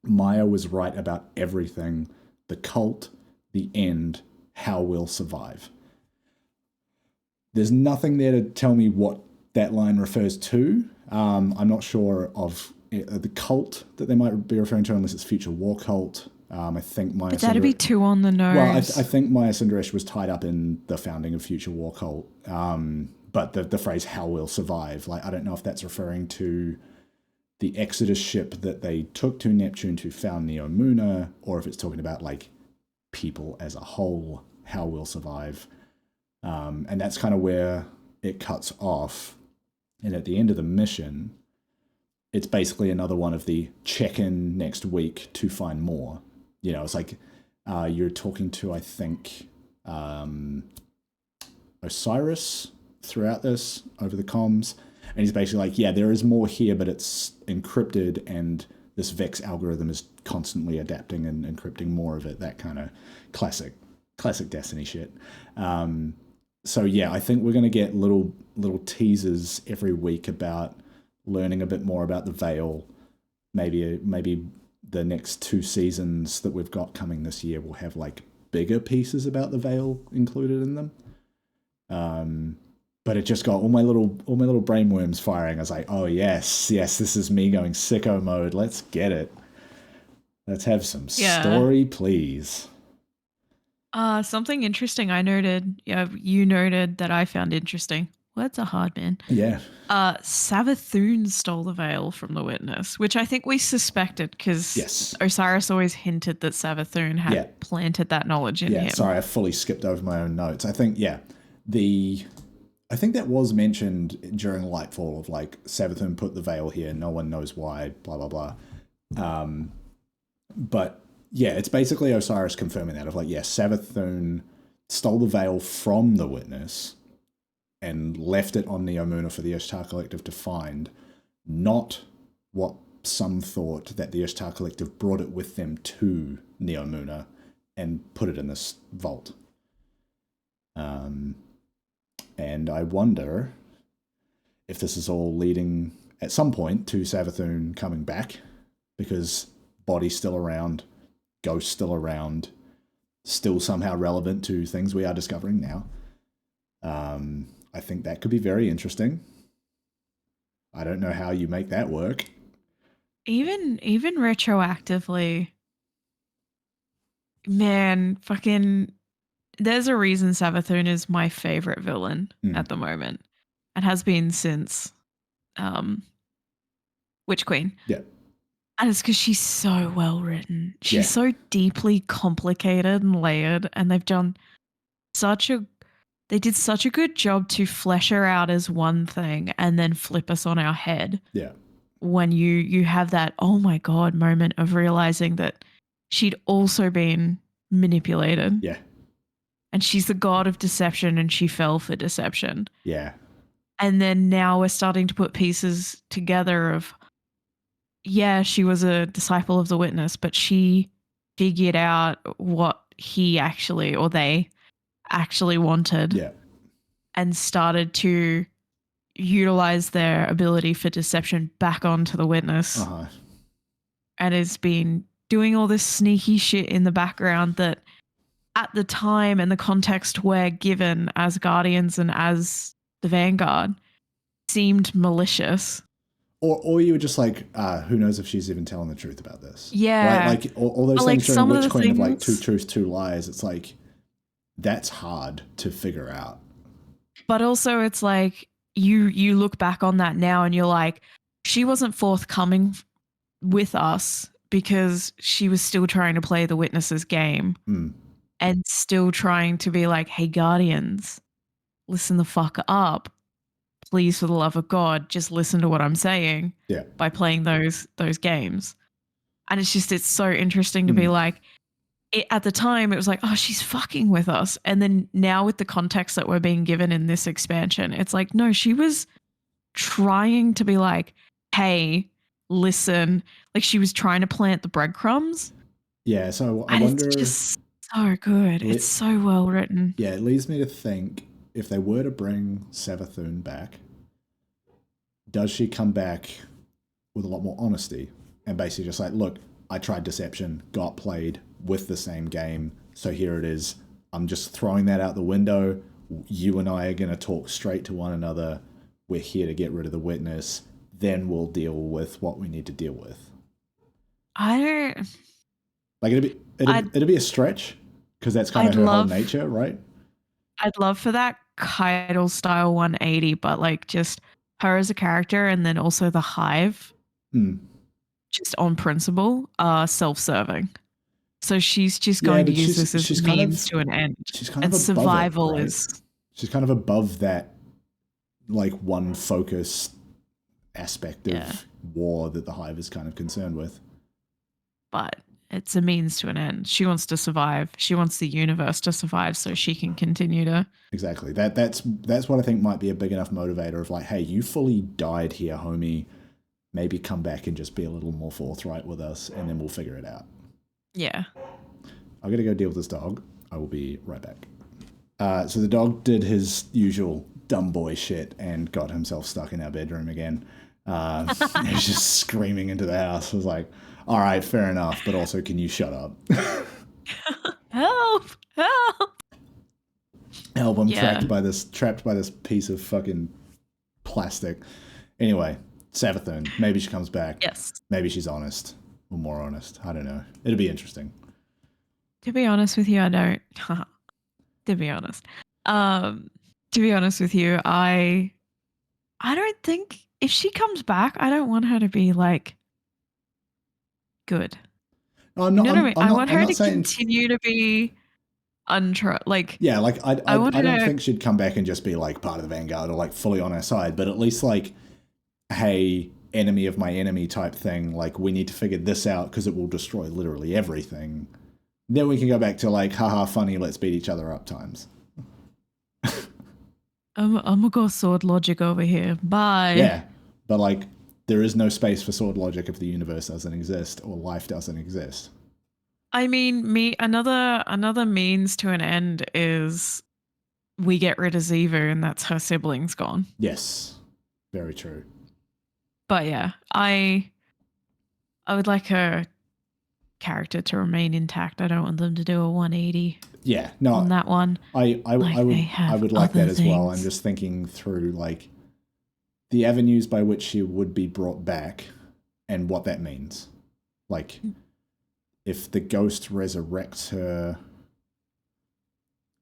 Maya was right about everything. The cult, the end, how we'll survive. There's nothing there to tell me what that line refers to. I'm not sure of the cult that they might be referring to, unless it's Future War Cult. I think Maya. But that'd be too on the nose. Well, I think Maya Sundaresh was tied up in the founding of Future War Cult. But the phrase "how we'll survive," like I don't know if that's referring to the Exodus ship that they took to Neptune to found Neomuna, or if it's talking about like people as a whole, how we'll survive. And that's kind of where it cuts off. And at the end of the mission, it's basically another one of the check-in next week to find more. You know, it's like you're talking to, I think, Osiris throughout this over the comms. And he's basically like, yeah, there is more here, but it's encrypted, and this Vex algorithm is constantly adapting and encrypting more of it. That kind of classic Destiny shit. So yeah, I think we're going to get little teasers every week about learning a bit more about the Veil. Maybe the next 2 seasons that we've got coming this year will have like bigger pieces about the Veil included in them. But it just got all my little brainworms firing. I was like, oh yes, this is me going sicko mode. Let's get it. Let's have some story, please. Something interesting I noted. Yeah, you noted that I found interesting. Words are hard, man. Yeah. Savathun stole the veil from the witness, which I think we suspected because Osiris always hinted that Savathun had planted that knowledge in him. Yeah, sorry, I fully skipped over my own notes. I think, I think that was mentioned during Lightfall of like, Savathun put the veil here, no one knows why, blah, blah, blah. But yeah, it's basically Osiris confirming that of like, Savathun stole the veil from the witness and left it on Neomuna for the Ishtar Collective to find, not what some thought that the Ishtar Collective brought it with them to Neomuna and put it in this vault. And I wonder if this is all leading at some point to Savathun coming back, because body's still around, ghost still around, still somehow relevant to things we are discovering now. I think that could be very interesting. I don't know how you make that work. Even retroactively, man, fucking, there's a reason Savathun is my favorite villain at the moment, and has been since Witch Queen. Yeah. And it's because she's so well written. She's so deeply complicated and layered, and they did such a good job to flesh her out as one thing and then flip us on our head. Yeah. When you have that, oh my God, moment of realizing that she'd also been manipulated. Yeah. And she's the god of deception and she fell for deception. Yeah. And then now we're starting to put pieces together of, she was a disciple of the witness, but she figured out what he actually, or they actually wanted, and started to utilize their ability for deception back onto the witness, and has been doing all this sneaky shit in the background that at the time and the context we're given as Guardians and as the Vanguard seemed malicious. Or you were just like, who knows if she's even telling the truth about this? Yeah. Right? Like all those things during Witch Queen of like 2 truths, 2 lies. It's like, that's hard to figure out. But also it's like, you look back on that now and you're like, she wasn't forthcoming with us because she was still trying to play the witness's game and still trying to be like, hey, Guardians, listen the fuck up. Please, for the love of God, just listen to what I'm saying by playing those games. And it's so interesting to be like, at the time, it was like, oh, she's fucking with us. And then now with the context that we're being given in this expansion, it's like, no, she was trying to be like, hey, listen. Like she was trying to plant the breadcrumbs. Yeah, so I wonder... It's just so good. It's so well written. Yeah, it leads me to think, if they were to bring Savathun back, does she come back with a lot more honesty? And basically just like, look, I tried deception, got played with the same game, so here it is. I'm just throwing that out the window. You and I are going to talk straight to one another. We're here to get rid of the witness. Then we'll deal with what we need to deal with. I don't... Like, it'd be a stretch, because that's kind of her whole nature, right? I'd love for that Keitel style 180, but like just her as a character and then also the Hive, just on principle, are self-serving. So she's just going to use this as a means to an end. She's kind and of survival it, right? is... She's kind of above that, like, one focus aspect of war that the Hive is kind of concerned with. But it's a means to an end. She wants to survive. She wants the universe to survive so she can continue to... Exactly. That's what I think might be a big enough motivator of like, hey, you fully died here, homie. Maybe come back and just be a little more forthright with us, and then we'll figure it out. Yeah. I'm going to go deal with this dog. I will be right back. So the dog did his usual dumb boy shit and got himself stuck in our bedroom again. He was just screaming into the house. I was like, All right, fair enough. But also, can you shut up? Help! Help! Help! I'm Yeah. trapped by this piece of fucking plastic. Anyway, Savathun. Maybe she comes back. Yes. Maybe she's honest or more honest. I don't know. It'll be interesting. To be honest with you, I don't. To be honest, to be honest with you, I don't think if she comes back, I don't want her to be like good. No, I'm You not. know what I mean? I want I'm her not to saying. continue to be like. Yeah, like I want I her don't to. think she'd come back and just be like part of the Vanguard or like fully on our side, but at least like, hey, enemy of my enemy type thing. Like we need to figure this out because it will destroy literally everything. Then we can go back to like, haha, funny, let's beat each other up times. I'm gonna go sword logic over here. Bye. Yeah, but like, there is no space for sword logic if the universe doesn't exist or life doesn't exist. I mean, another means to an end is we get rid of Ziva and that's her siblings gone. Yes, very true. But yeah, I would like her character to remain intact. I don't want them to do a 180. Yeah, no, on that one. I would like that as well. I'm just thinking through like the avenues by which she would be brought back and what that means. Like if the ghost resurrects her,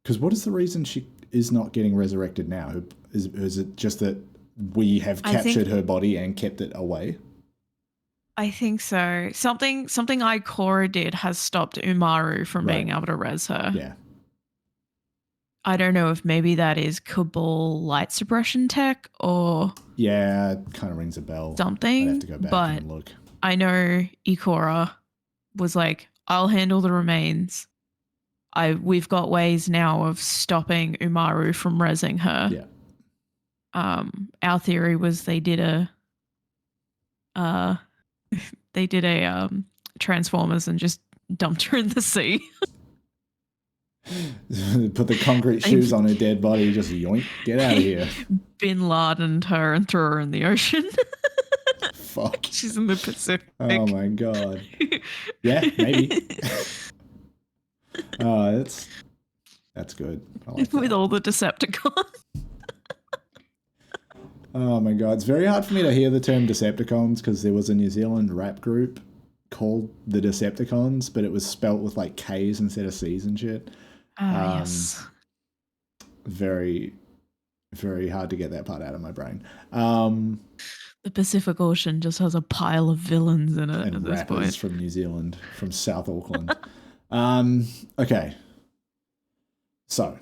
because what is the reason she is not getting resurrected now? Is it just that we have captured her body and kept it away? I think so. Something Ikora did has stopped Umaru from being able to res her. Yeah. I don't know if maybe that is Cabal light suppression tech or... Yeah, it kind of rings a bell. Something. I'd have to go back and look. I know Ikora was like, I'll handle the remains. We've got ways now of stopping Umaru from resing her. Yeah. Our theory was they did a Transformers and just dumped her in the sea. Put the concrete shoes on her dead body, just yoink, get out of here. Bin Laden'd her and threw her in the ocean. Fuck. She's in the Pacific. Oh my god. Yeah, maybe. That's good. I like With that. all the Decepticons. Oh my god, it's very hard for me to hear the term Decepticons because there was a New Zealand rap group called the Decepticons, but it was spelt with like K's instead of C's and shit. Yes. Very, very hard to get that part out of my brain. The Pacific Ocean just has a pile of villains in it and at this rappers point. from New Zealand, from South Auckland. Okay. So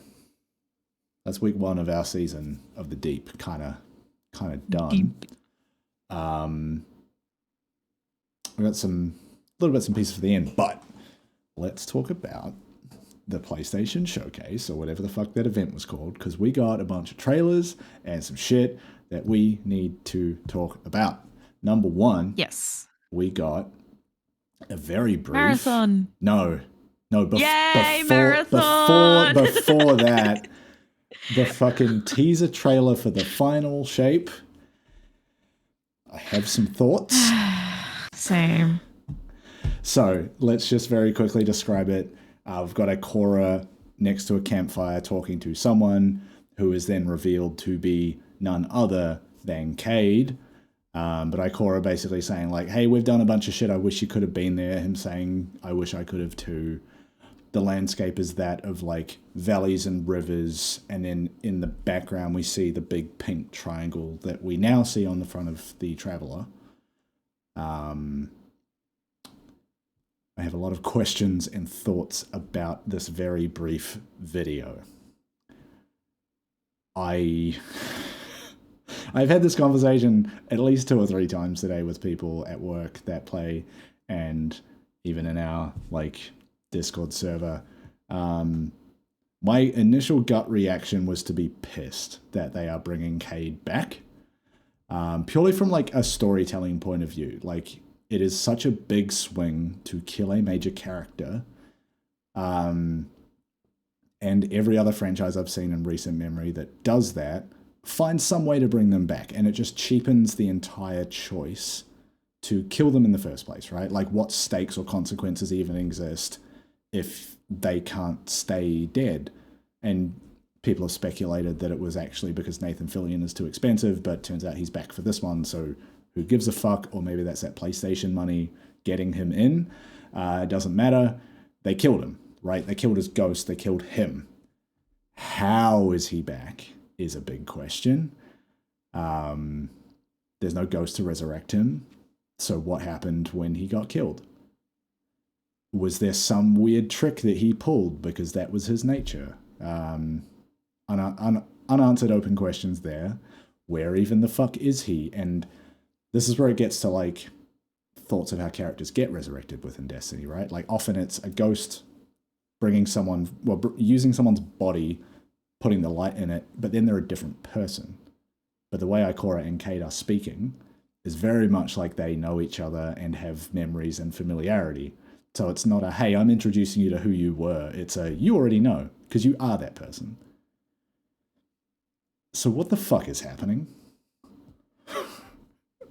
that's week 1 of our season of the Deep, kind of done. Deep. We got some little bits and pieces for the end, but let's talk about the PlayStation Showcase or whatever the fuck that event was called, because we got a bunch of trailers and some shit that we need to talk about. Number 1, yes, we got a very brief marathon. No, Yay, before marathon! before that, the fucking teaser trailer for the final shape. I have some thoughts. Same. So let's just very quickly describe it. We've got Ikora next to a campfire talking to someone who is then revealed to be none other than Cade. But Ikora basically saying like, hey, we've done a bunch of shit. I wish you could have been there. Him saying, I wish I could have too. The landscape is that of like valleys and rivers. And then in the background, we see the big pink triangle that we now see on the front of the Traveler. I have a lot of questions and thoughts about this very brief video. I've had this conversation at least 2 or 3 times today with people at work that play, and even in our like Discord server. My initial gut reaction was to be pissed that they are bringing Cade back, purely from like a storytelling point of view. Like, it is such a big swing to kill a major character. And every other franchise I've seen in recent memory that does that finds some way to bring them back. And it just cheapens the entire choice to kill them in the first place, right? Like, what stakes or consequences even exist if they can't stay dead? And people have speculated that it was actually because Nathan Fillion is too expensive, but turns out he's back for this one, so who gives a fuck? Or maybe that's that PlayStation money getting him in. It doesn't matter. They killed him, right? They killed his ghost. They killed him. How is he back is a big question. There's no ghost to resurrect him. So what happened when he got killed? Was there some weird trick that he pulled because that was his nature? Unanswered open questions there. Where even the fuck is he? And this is where it gets to like thoughts of how characters get resurrected within Destiny, right? Like often it's a ghost bringing someone, well, using someone's body, putting the light in it, but then they're a different person. But the way Ikora and Cade are speaking is very much like they know each other and have memories and familiarity. So it's not a, hey, I'm introducing you to who you were. It's a, you already know, because you are that person. So what the fuck is happening?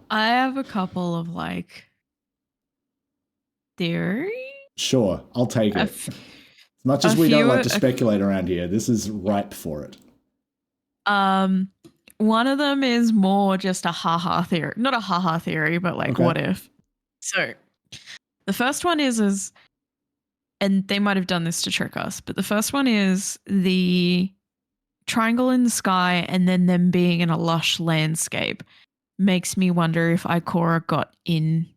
I have a couple of like theories. Sure, I'll take it. As much as we don't like to speculate around here, this is ripe for it. One of them is more just a haha theory. Not a haha theory, but like what if? So the first one is, and they might have done this to trick us, but the first one is the triangle in the sky and then them being in a lush landscape makes me wonder if Ikora got in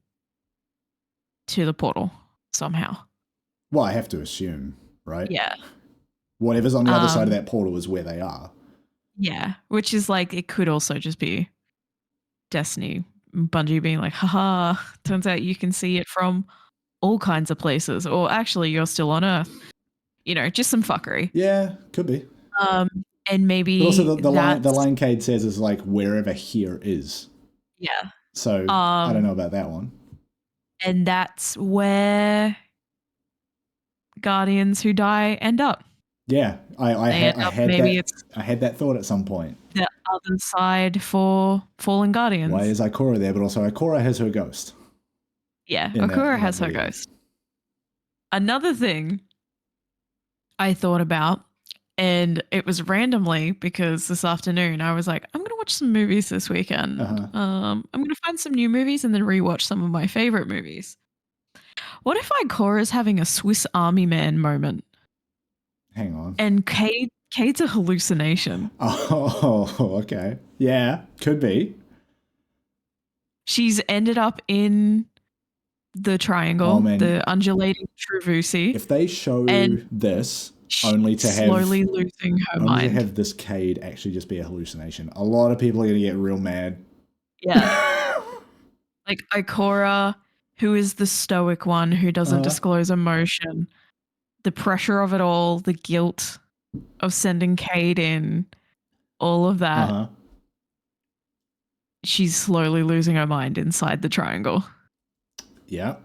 to the portal somehow. Well, I have to assume, right? Yeah. Whatever's on the other side of that portal is where they are. Yeah, which is like, it could also just be Destiny, Bungie being like, haha, turns out you can see it from all kinds of places, or actually you're still on Earth. You know, just some fuckery. Yeah, could be. And maybe but also the line Cade says is like wherever here is. Yeah. So I don't know about that one. And that's where Guardians who die end up. Yeah, I had that thought at some point. The other side for Fallen Guardians. Why is Ikora there? But also Ikora has her ghost. Yeah, Ikora has her ghost. Another thing I thought about, and it was randomly because this afternoon I was like, I'm going to watch some movies this weekend. I'm going to find some new movies and then rewatch some of my favorite movies. What if Ikora is having a Swiss Army Man moment? Hang on. And Cade's a hallucination. Oh, okay. Yeah, could be. She's ended up in the triangle, the undulating Travusi. If they show this only to have slowly losing her mind, to have this Cade actually just be a hallucination, a lot of people are going to get real mad. Yeah. Like Ikora, who is the stoic one who doesn't disclose emotion, the pressure of it all, the guilt of sending Cade in, all of that. She's slowly losing her mind inside the triangle. Yeah.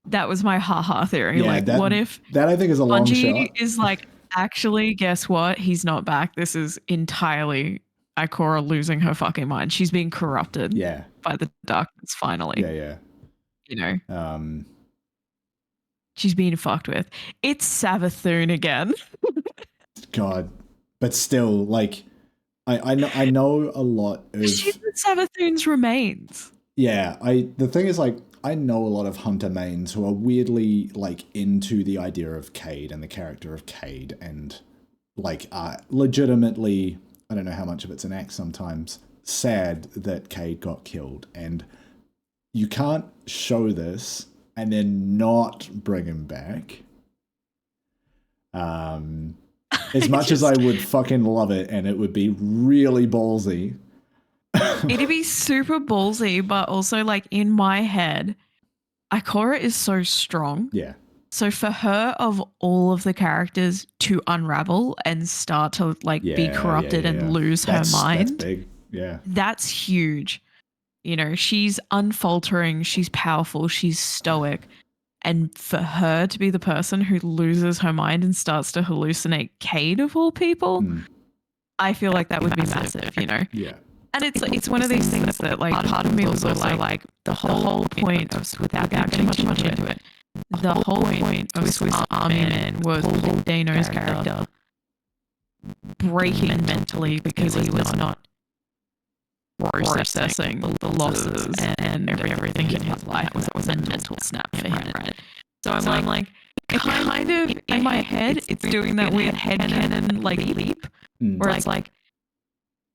That was my haha theory. Yeah, like, what if that I think is a long shot. Is like, actually, guess what? He's not back. This is entirely Ikora losing her fucking mind. She's being corrupted by the darkness finally. Yeah. You know? She's being fucked with. It's Savathun again. God. But still, like, I know a lot of... She's in Savathun's remains. Yeah, the thing is, like, I know a lot of Hunter mains who are weirdly, like, into the idea of Cade and the character of Cade and, like, legitimately, I don't know how much of it's an act sometimes, sad that Cade got killed. And you can't show this and then not bring him back. As much as I would fucking love it, and it would be really ballsy. It'd be super ballsy, but also like in my head, Ikora is so strong. Yeah. So for her, of all of the characters to unravel and start to like be corrupted and lose her mind, that's big. Yeah. That's huge. You know, she's unfaltering, she's powerful, she's stoic. And for her to be the person who loses her mind and starts to hallucinate Cade of all people, I feel like that would be massive, you know? Yeah. And it's one of these things that like part of me was also like the whole point of, without getting too much into it, the whole point of Swiss Army Man was Paul Dano's character breaking mentally because he was not processing the losses and everything in his life. It was a mental snap for him, right? So I'm like, kind of in my head, it's doing that weird headcanon like leap, where it's like,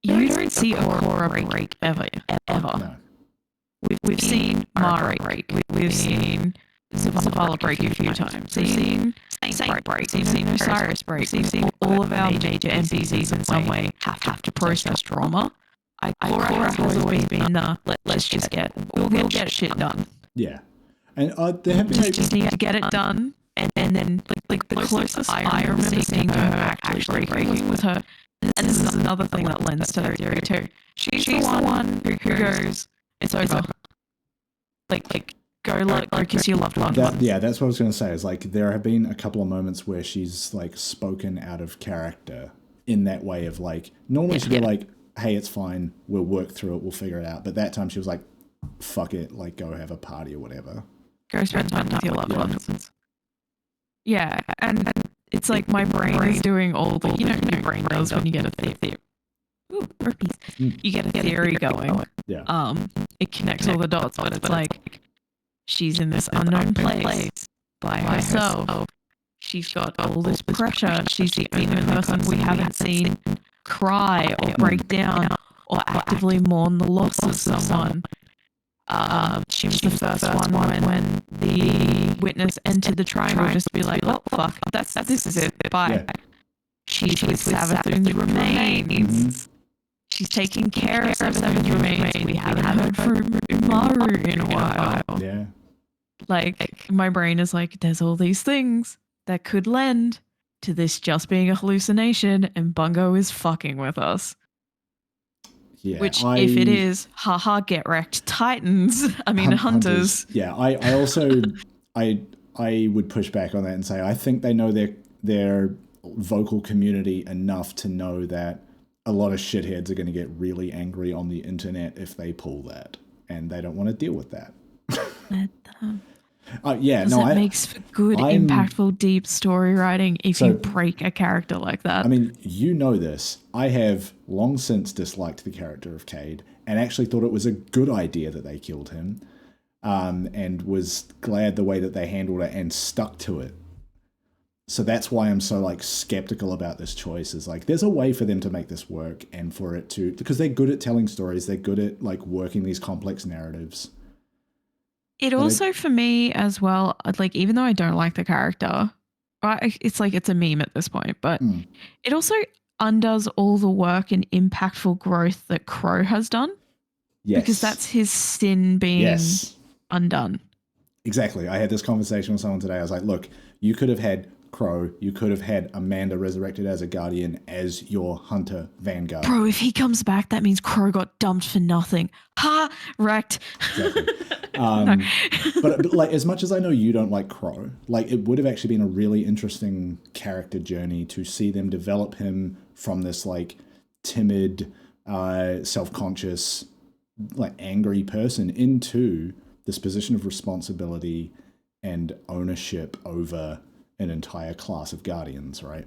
you don't see Ahura break ever. No. We've seen Mara break. We've seen Zavala break a few times. We've seen Saint break. We've seen Osiris break. We've seen all of our major NPCs in some way have to process trauma. Ahura has always been let's just we'll get shit done. Yeah. And there have been just need to get it done. And then like the closest I remember seeing her actually breaking was her. And this is another thing that lends to that theory too. She's the one who goes, it's over. Like go kiss your loved one. Yeah, that's what I was going to say. Is like there have been a couple of moments where she's like spoken out of character in that way of like normally she'd be like, hey, it's fine, we'll work through it, we'll figure it out. But that time she was like, fuck it, like go have a party or whatever. Go spend time with your loved ones. Yeah, and it's like my brain is doing all the, you know, your brain does when you get a theory. Ooh, herpes. You get a theory going. Yeah. It connects all the dots, but it's like she's in this unknown place by herself. She's got all this pressure. She's the only person we haven't seen cry or break down or actively mourn the loss of someone. She was the first one when the witness entered the triangle just to be like, oh fuck, this is it, bye. Yeah. She's with Savathun's remains. She's taking care of Savathun's remains. We haven't heard from Umaru in a while. Yeah. Like, my brain is like, there's all these things that could lend to this just being a hallucination, and Bungo is fucking with us. Yeah, which, if it is, haha, get wrecked, Titans. I mean, hunters. Yeah, I also I would push back on that and say I think they know their vocal community enough to know that a lot of shitheads are going to get really angry on the internet if they pull that, and they don't want to deal with that. Yeah, no, it makes for good, impactful, deep story writing if you break a character like that. I mean, you know this. I have long since disliked the character of Cade and actually thought it was a good idea that they killed him, and was glad the way that they handled it and stuck to it. So that's why I'm so like skeptical about this choice. Is like there's a way for them to make this work and for it to, because they're good at telling stories. They're good at like working these complex narratives. It also, for me as well, like, even though I don't like the character, it's like it's a meme at this point, but it also undoes all the work and impactful growth that Crow has done. Yes. Because that's his sin being undone. Exactly. I had this conversation with someone today. I was like, look, you could have had Crow, you could have had Amanda resurrected as a Guardian as your Hunter Vanguard. Bro, if he comes back, that means Crow got dumped for nothing. Ha! Wrecked. Exactly. But like, as much as I know you don't like Crow, like it would have actually been a really interesting character journey to see them develop him from this like timid, self-conscious, like angry person into this position of responsibility and ownership over an entire class of Guardians, right?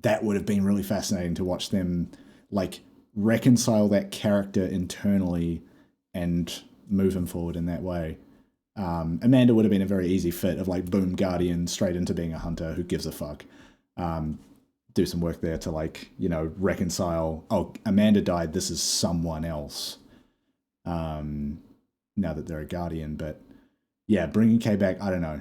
That would have been really fascinating to watch them like reconcile that character internally and move him forward in that way. Amanda would have been a very easy fit of like boom, Guardian straight into being a hunter. Who gives a fuck? Do some work there to like, you know, reconcile. Oh, Amanda died. This is someone else. Now that they're a Guardian, but yeah, bringing Kay back, I don't know.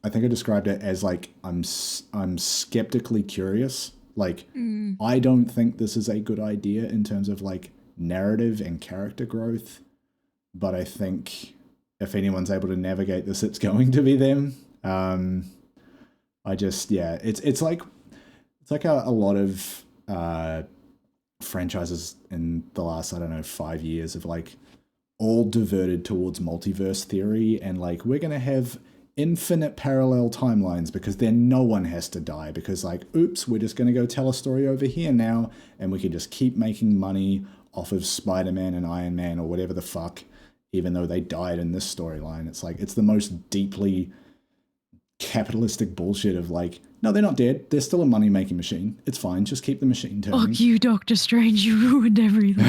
I think I described it as like I'm skeptically curious. Like I don't think this is a good idea in terms of like narrative and character growth, but I think if anyone's able to navigate this, it's going to be them. It's like a lot of franchises in the last, I don't know, 5 years of like all diverted towards multiverse theory and like we're gonna have infinite parallel timelines because then no one has to die because like, oops, we're just going to go tell a story over here now and we can just keep making money off of Spider-Man and Iron Man or whatever the fuck, even though they died in this storyline. It's like, it's the most deeply capitalistic bullshit of like, no, they're not dead. They're still a money-making machine. It's fine. Just keep the machine turning. Fuck you, Doctor Strange. You ruined everything.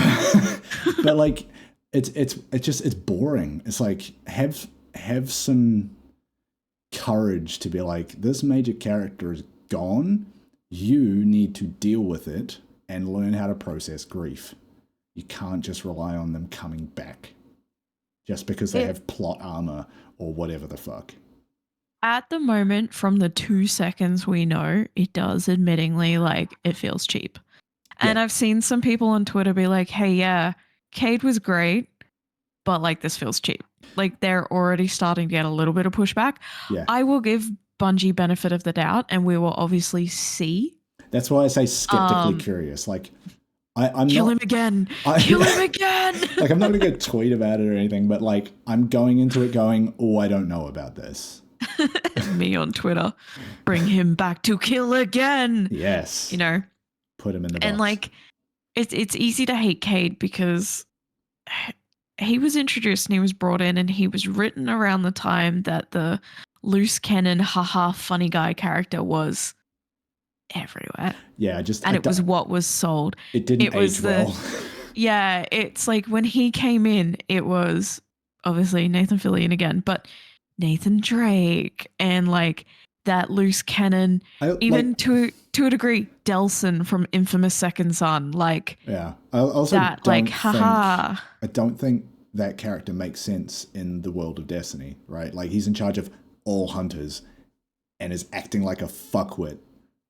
But like, it's boring. It's like, have some courage to be like, this major character is gone. You need to deal with it and learn how to process grief. You can't just rely on them coming back just because they have plot armor or whatever the fuck. At the moment, from the 2 seconds we know, it does admittingly like it feels cheap. And I've seen some people on Twitter be like, hey, yeah, Cade was great, but like this feels cheap. Like they're already starting to get a little bit of pushback. Yeah. I will give Bungie benefit of the doubt and we will obviously see. That's why I say skeptically curious. Like, I'm kill not, him again. Kill him again. Like, I'm not going to go tweet about it or anything, but like, I'm going into it going, oh, I don't know about this. Me on Twitter. Bring him back to kill again. Yes. You know? Put him in the box. And like, it's easy to hate Cade because he was introduced and he was brought in and he was written around the time that the loose cannon, haha, funny guy character was everywhere. Yeah, it was what was sold. It didn't age well. Yeah, it's like when he came in, it was obviously Nathan Fillion again, but Nathan Drake and like that loose cannon, even to a degree, Delson from Infamous Second Son. Like, yeah, I also that, like, haha. I don't think that character makes sense in the world of Destiny, right? Like, he's in charge of all hunters and is acting like a fuckwit.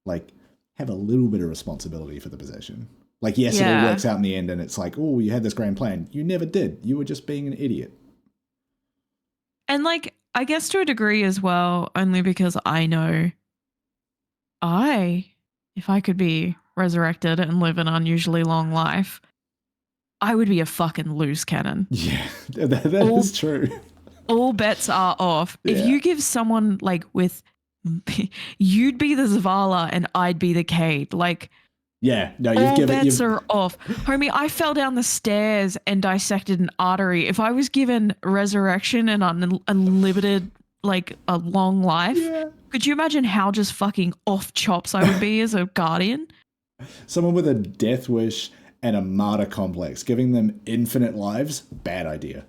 Like, have a little bit of responsibility for the possession. Like, yes, it all works out in the end, and it's like, oh, you had this grand plan. You never did. You were just being an idiot. And like, I guess to a degree as well, only because I know if I could be resurrected and live an unusually long life, I would be a fucking loose cannon. Yeah, that is true. All bets are off. Yeah. If you give someone like you'd be the Zavala and I'd be the Cade. Like, yeah, no, all bets are off. Homie, I fell down the stairs and dissected an artery. If I was given resurrection and unlimited, like a long life, could you imagine how just fucking off chops I would be as a guardian? Someone with a death wish and a martyr complex, giving them infinite lives, bad idea.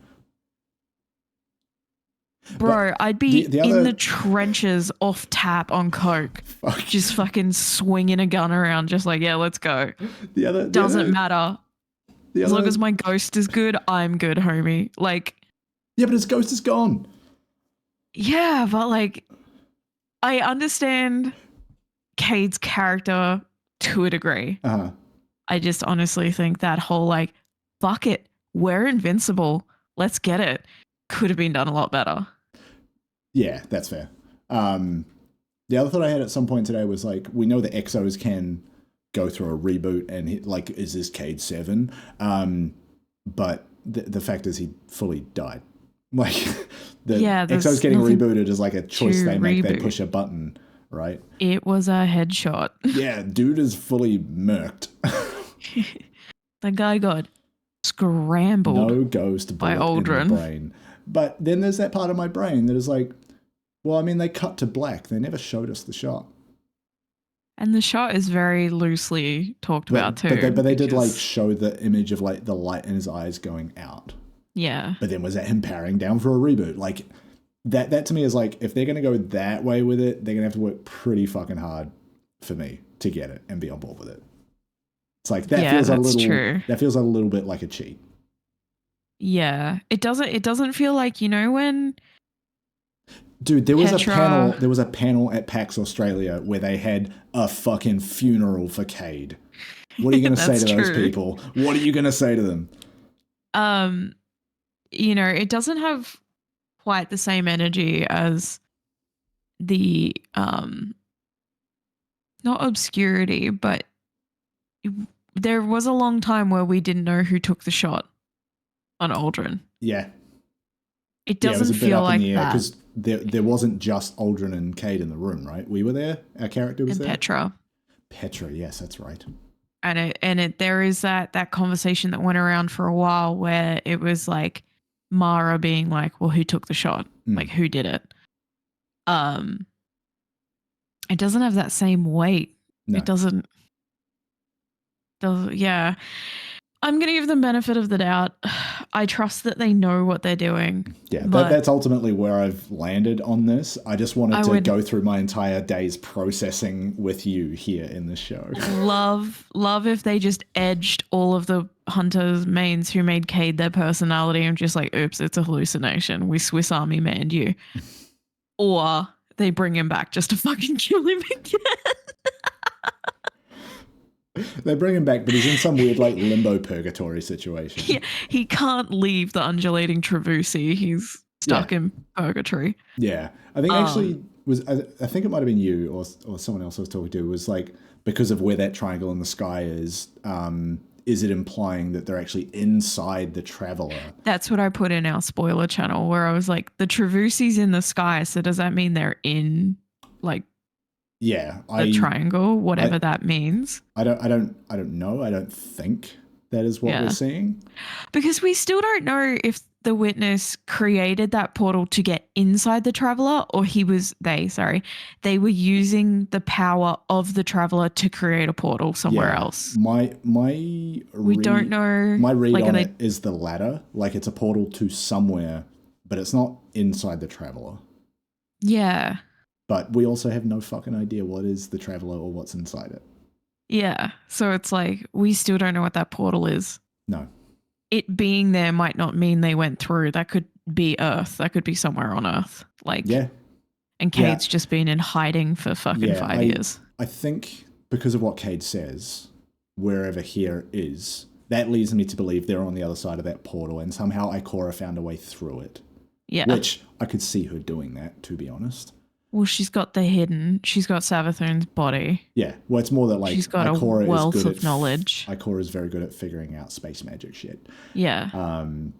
Bro, I'd be in the trenches off tap on coke, just fucking swinging a gun around, just like, yeah, let's go. Doesn't matter. As long as my ghost is good, I'm good, homie. Like, yeah, but his ghost is gone. Yeah, but like, I understand Cade's character to a degree. Uh-huh. I just honestly think that whole like, fuck it, we're invincible, let's get it, could have been done a lot better. Yeah, that's fair. The other thought I had at some point today was like, we know the Exos can go through a reboot and like, is this Cade 7? But the fact is he fully died. Like, the Exos getting rebooted is like a choice they make. They push a button, right? It was a headshot. Yeah, dude is fully murked. The guy got scrambled. No ghost by bullet in the brain. But then there's that part of my brain that is like, well, I mean, they cut to black. They never showed us the shot. And the shot is very loosely talked about too. But they did like show the image of like the light in his eyes going out. Yeah. But then was that him powering down for a reboot? Like that to me is like, if they're going to go that way with it, they're going to have to work pretty fucking hard for me to get it and be on board with it. It's like that feels a little bit like a cheat. Yeah. It doesn't feel like, you know, when dude, there was a panel at PAX Australia where they had a fucking funeral for Cade. What are you going to say to those people? What are you going to say to them? You know, it doesn't have quite the same energy as the not obscurity, but there was a long time where we didn't know who took the shot on Aldrin. Yeah. It Yeah, it was doesn't a bit feel up in like the air that. because there wasn't just Aldrin and Cade in the room, right? We were there. Our character was And there. Petra. Petra, yes, that's right. And there is that conversation that went around for a while where it was like Mara being like, well, who took the shot? Like, who did it? It doesn't have that same weight. No. It doesn't. Yeah. I'm going to give them benefit of the doubt. I trust that they know what they're doing. Yeah, that's ultimately where I've landed on this. I just wanted to go through my entire day's processing with you here in the show. Love if they just edged all of the hunters mains who made Cade their personality and just like, oops, it's a hallucination. We Swiss Army manned you. Or they bring him back just to fucking kill him again. They bring him back, but he's in some weird like limbo purgatory situation. Yeah, he can't leave the undulating Travusi. He's stuck in purgatory. Yeah, I think actually I think it might have been you or someone else I was talking to was like, because of where that triangle in the sky is it implying that they're actually inside the Traveler? That's what I put in our spoiler channel where I was like, the Travusi's in the sky, so does that mean they're in like the triangle, whatever that means? I don't know. I don't think that is what we're seeing. Because we still don't know if the witness created that portal to get inside the Traveler or they were using the power of the Traveler to create a portal somewhere else. We don't know. My read on it is the latter. Like it's a portal to somewhere, but it's not inside the Traveler. Yeah. But we also have no fucking idea what is the Traveler or what's inside it. Yeah. So it's like, we still don't know what that portal is. No. It being there might not mean they went through. That could be Earth. That could be somewhere on Earth. Like, yeah. And Cade's just been in hiding for fucking 5 years. I think because of what Cade says, wherever here is, that leads me to believe they're on the other side of that portal and somehow Ikora found a way through it. Yeah. Which I could see her doing that, to be honest. Well, she's got Savathun's body. Yeah, well, it's more that like she's got Ikora a wealth of knowledge. Ikora is very good at figuring out space magic shit. Yeah.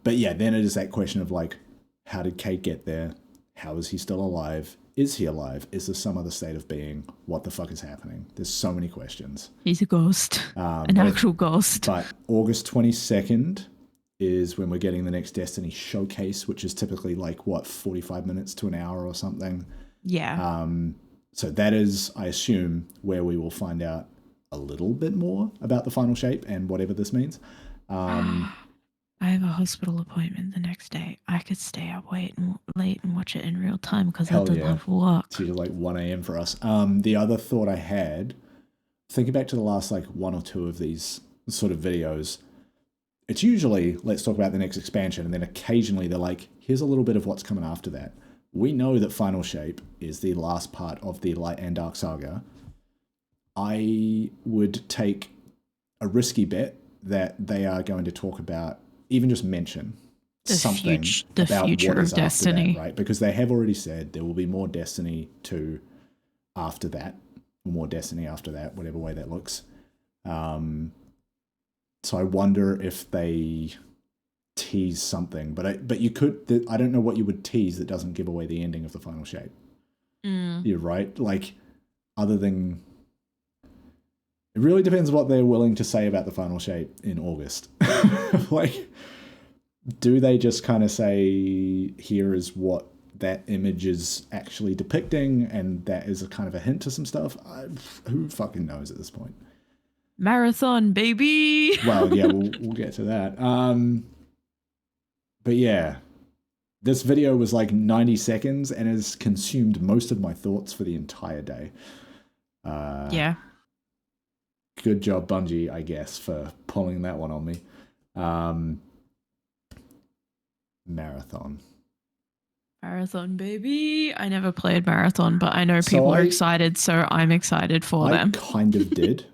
But yeah, then it is that question of like, how did Cade get there? How is he still alive? Is he alive? Is there some other state of being? What the fuck is happening? There's so many questions. He's a ghost, an actual ghost. But August 22nd is when we're getting the next Destiny showcase, which is typically like, what, 45 minutes to an hour or something. Yeah. So that is, I assume, where we will find out a little bit more about the final shape and whatever this means. I have a hospital appointment the next day. I could stay up late and watch it in real time because I don't have work. It's like 1 a.m. for us. The other thought I had, thinking back to the last like 1 or 2 of these sort of videos, it's usually, let's talk about the next expansion, and then occasionally they're like, here's a little bit of what's coming after that. We know that Final Shape is the last part of the Light and Dark Saga. I would take a risky bet that they are going to talk about, even just mention something about future what is of Destiny, that, right? Because they have already said there will be more Destiny 2 after that, or more Destiny after that, whatever way that looks. So I wonder if they tease something, but you could. I don't know what you would tease that doesn't give away the ending of the Final Shape. You're right. Like, other than, it really depends what they're willing to say about the Final Shape in August. Like, do they just kind of say, here is what that image is actually depicting, and that is a kind of a hint to some stuff? Who fucking knows at this point? Marathon, baby. Well, yeah, we'll get to that. But yeah, this video was like 90 seconds and has consumed most of my thoughts for the entire day. Yeah. Good job, Bungie, I guess, for pulling that one on me. Marathon, baby. I never played Marathon, but I know people are excited, so I'm excited for them. I kind of did.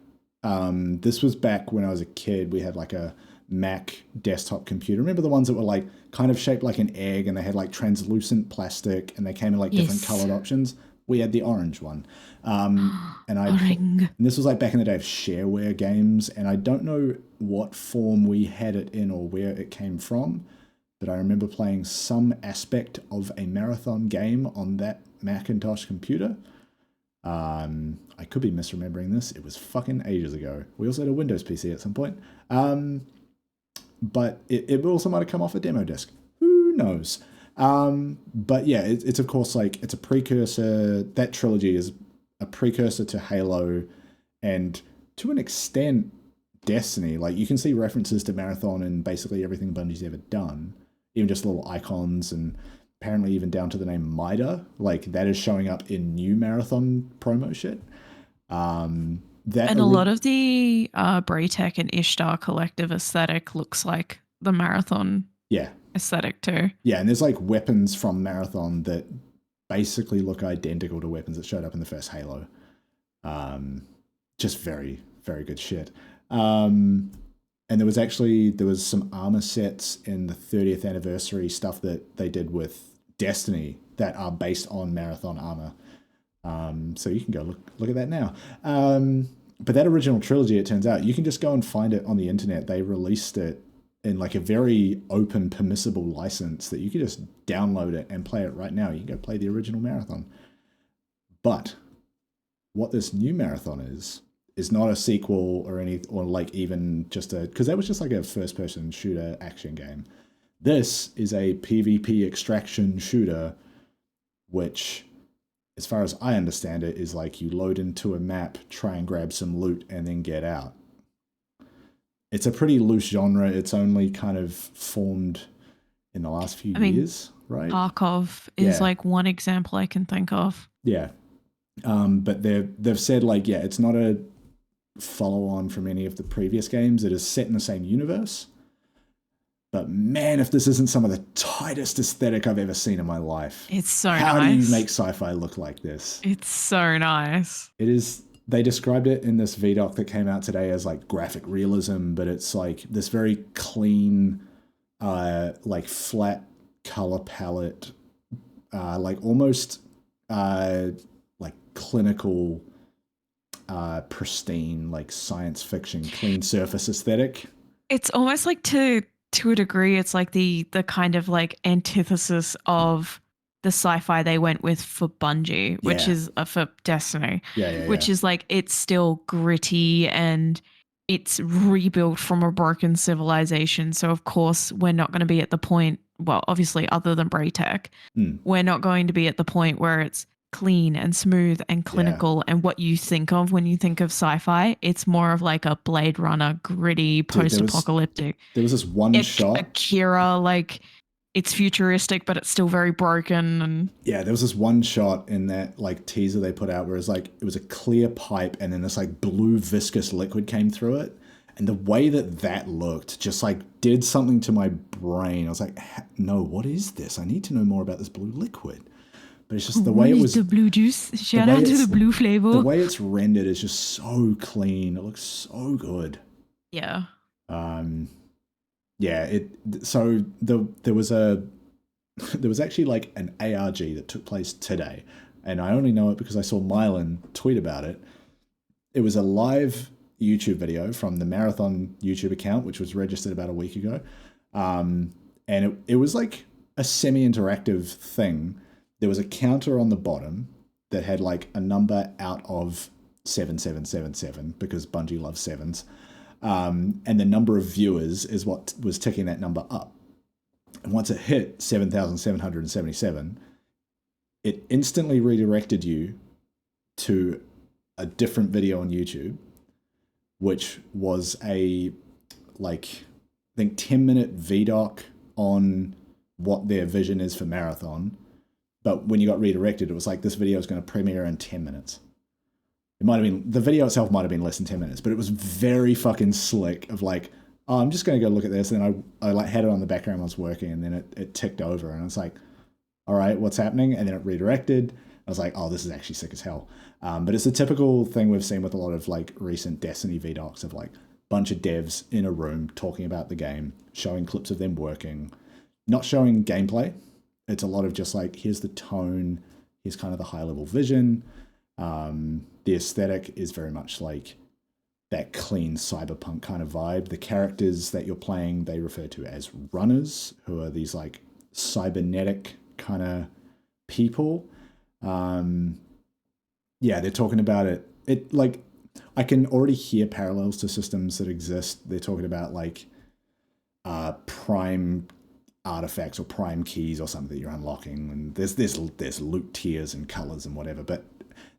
This was back when I was a kid. We had like a Mac desktop computer. Remember the ones that were like kind of shaped like an egg and they had like translucent plastic and they came in like different colored options? We had the orange one. And this was like back in the day of shareware games, and I don't know what form we had it in or where it came from, but I remember playing some aspect of a marathon game on that Macintosh computer. I could be misremembering this. It was fucking ages ago. We also had a Windows PC at some point. But it also might have come off a demo disc. Who knows? But yeah, it's of course like it's a precursor. That trilogy is a precursor to Halo, and to an extent, Destiny. Like you can see references to Marathon in basically everything Bungie's ever done, even just little icons, and apparently even down to the name Mida. Like that is showing up in new Marathon promo shit. And a lot of the Braytech and Ishtar collective aesthetic looks like the Marathon aesthetic too. Yeah, and there's like weapons from Marathon that basically look identical to weapons that showed up in the first Halo. Just very, very good shit. And there was some armor sets in the 30th anniversary stuff that they did with Destiny that are based on Marathon armor. So you can go look at that now. But that original trilogy, it turns out, you can just go and find it on the internet. They released it in like a very open, permissible license that you can just download it and play it right now. You can go play the original Marathon. But what this new Marathon is not a sequel or like even just because that was just like a first-person shooter action game. This is a PvP extraction shooter, which, as far as I understand it, is like you load into a map, try and grab some loot, and then get out. It's a pretty loose genre. It's only kind of formed in the last few years, right? Tarkov is like one example I can think of. Yeah. But they've said like, yeah, it's not a follow-on from any of the previous games. It is set in the same universe. But man, if this isn't some of the tightest aesthetic I've ever seen in my life. It's so nice. How do you make sci-fi look like this? It's so nice. It is. They described it in this VDoc that came out today as like graphic realism, but it's like this very clean, like flat color palette, like almost like clinical, pristine, like science fiction, clean surface aesthetic. It's almost like to a degree, it's like the kind of like antithesis of the sci-fi they went with for Bungie, which is for Destiny, which is like it's still gritty and it's rebuilt from a broken civilization. So of course we're not going to be at the point, well, obviously other than Braytech, we're not going to be at the point where it's clean and smooth and clinical and what you think of when you think of sci-fi. It's more of like a Blade Runner, gritty, post-apocalyptic. There was this one shot. Akira, like it's futuristic, but it's still very broken. And yeah, there was this one shot in that like teaser they put out where it's like it was a clear pipe and then this like blue viscous liquid came through it. And the way that looked just like did something to my brain. I was like, no, what is this? I need to know more about this blue liquid. But it's just the way it was. The blue juice. Shout out to the blue flavor. The way it's rendered is just so clean. It looks so good. Yeah. Yeah. There was actually like an ARG that took place today, and I only know it because I saw Mylan tweet about it. It was a live YouTube video from the Marathon YouTube account, which was registered about a week ago, and it was like a semi-interactive thing. There was a counter on the bottom that had like a number out of 7777 because Bungie loves sevens. And the number of viewers is what was ticking that number up. And once it hit 7,777, it instantly redirected you to a different video on YouTube, which was a like, I think 10-minute VDoc on what their vision is for Marathon. But when you got redirected, it was like, this video is going to premiere in 10 minutes. It might have been, the video itself might have been less than 10 minutes, but it was very fucking slick of like, oh, I'm just going to go look at this. And then I like had it on the background when I was working, and then it ticked over and it's like, all right, what's happening? And then it redirected. I was like, oh, this is actually sick as hell. But it's a typical thing we've seen with a lot of like recent Destiny VDocs of like bunch of devs in a room talking about the game, showing clips of them working, not showing gameplay. It's a lot of just like, here's the tone, here's kind of the high level vision. The aesthetic is very much like that clean cyberpunk kind of vibe. The characters that you're playing, they refer to as runners, who are these like cybernetic kind of people. Yeah, they're talking about it. It like I can already hear parallels to systems that exist. They're talking about like prime artifacts or prime keys or something that you're unlocking, and there's loot tiers and colors and whatever. But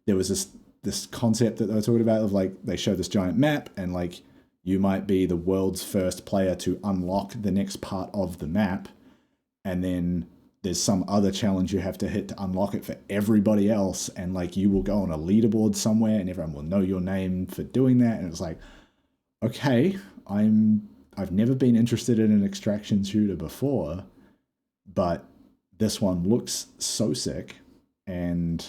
there was this concept that they were talking about of like they show this giant map and like you might be the world's first player to unlock the next part of the map, and then there's some other challenge you have to hit to unlock it for everybody else, and like you will go on a leaderboard somewhere and everyone will know your name for doing that. And it's like, okay, I've never been interested in an extraction shooter before, but this one looks so sick, and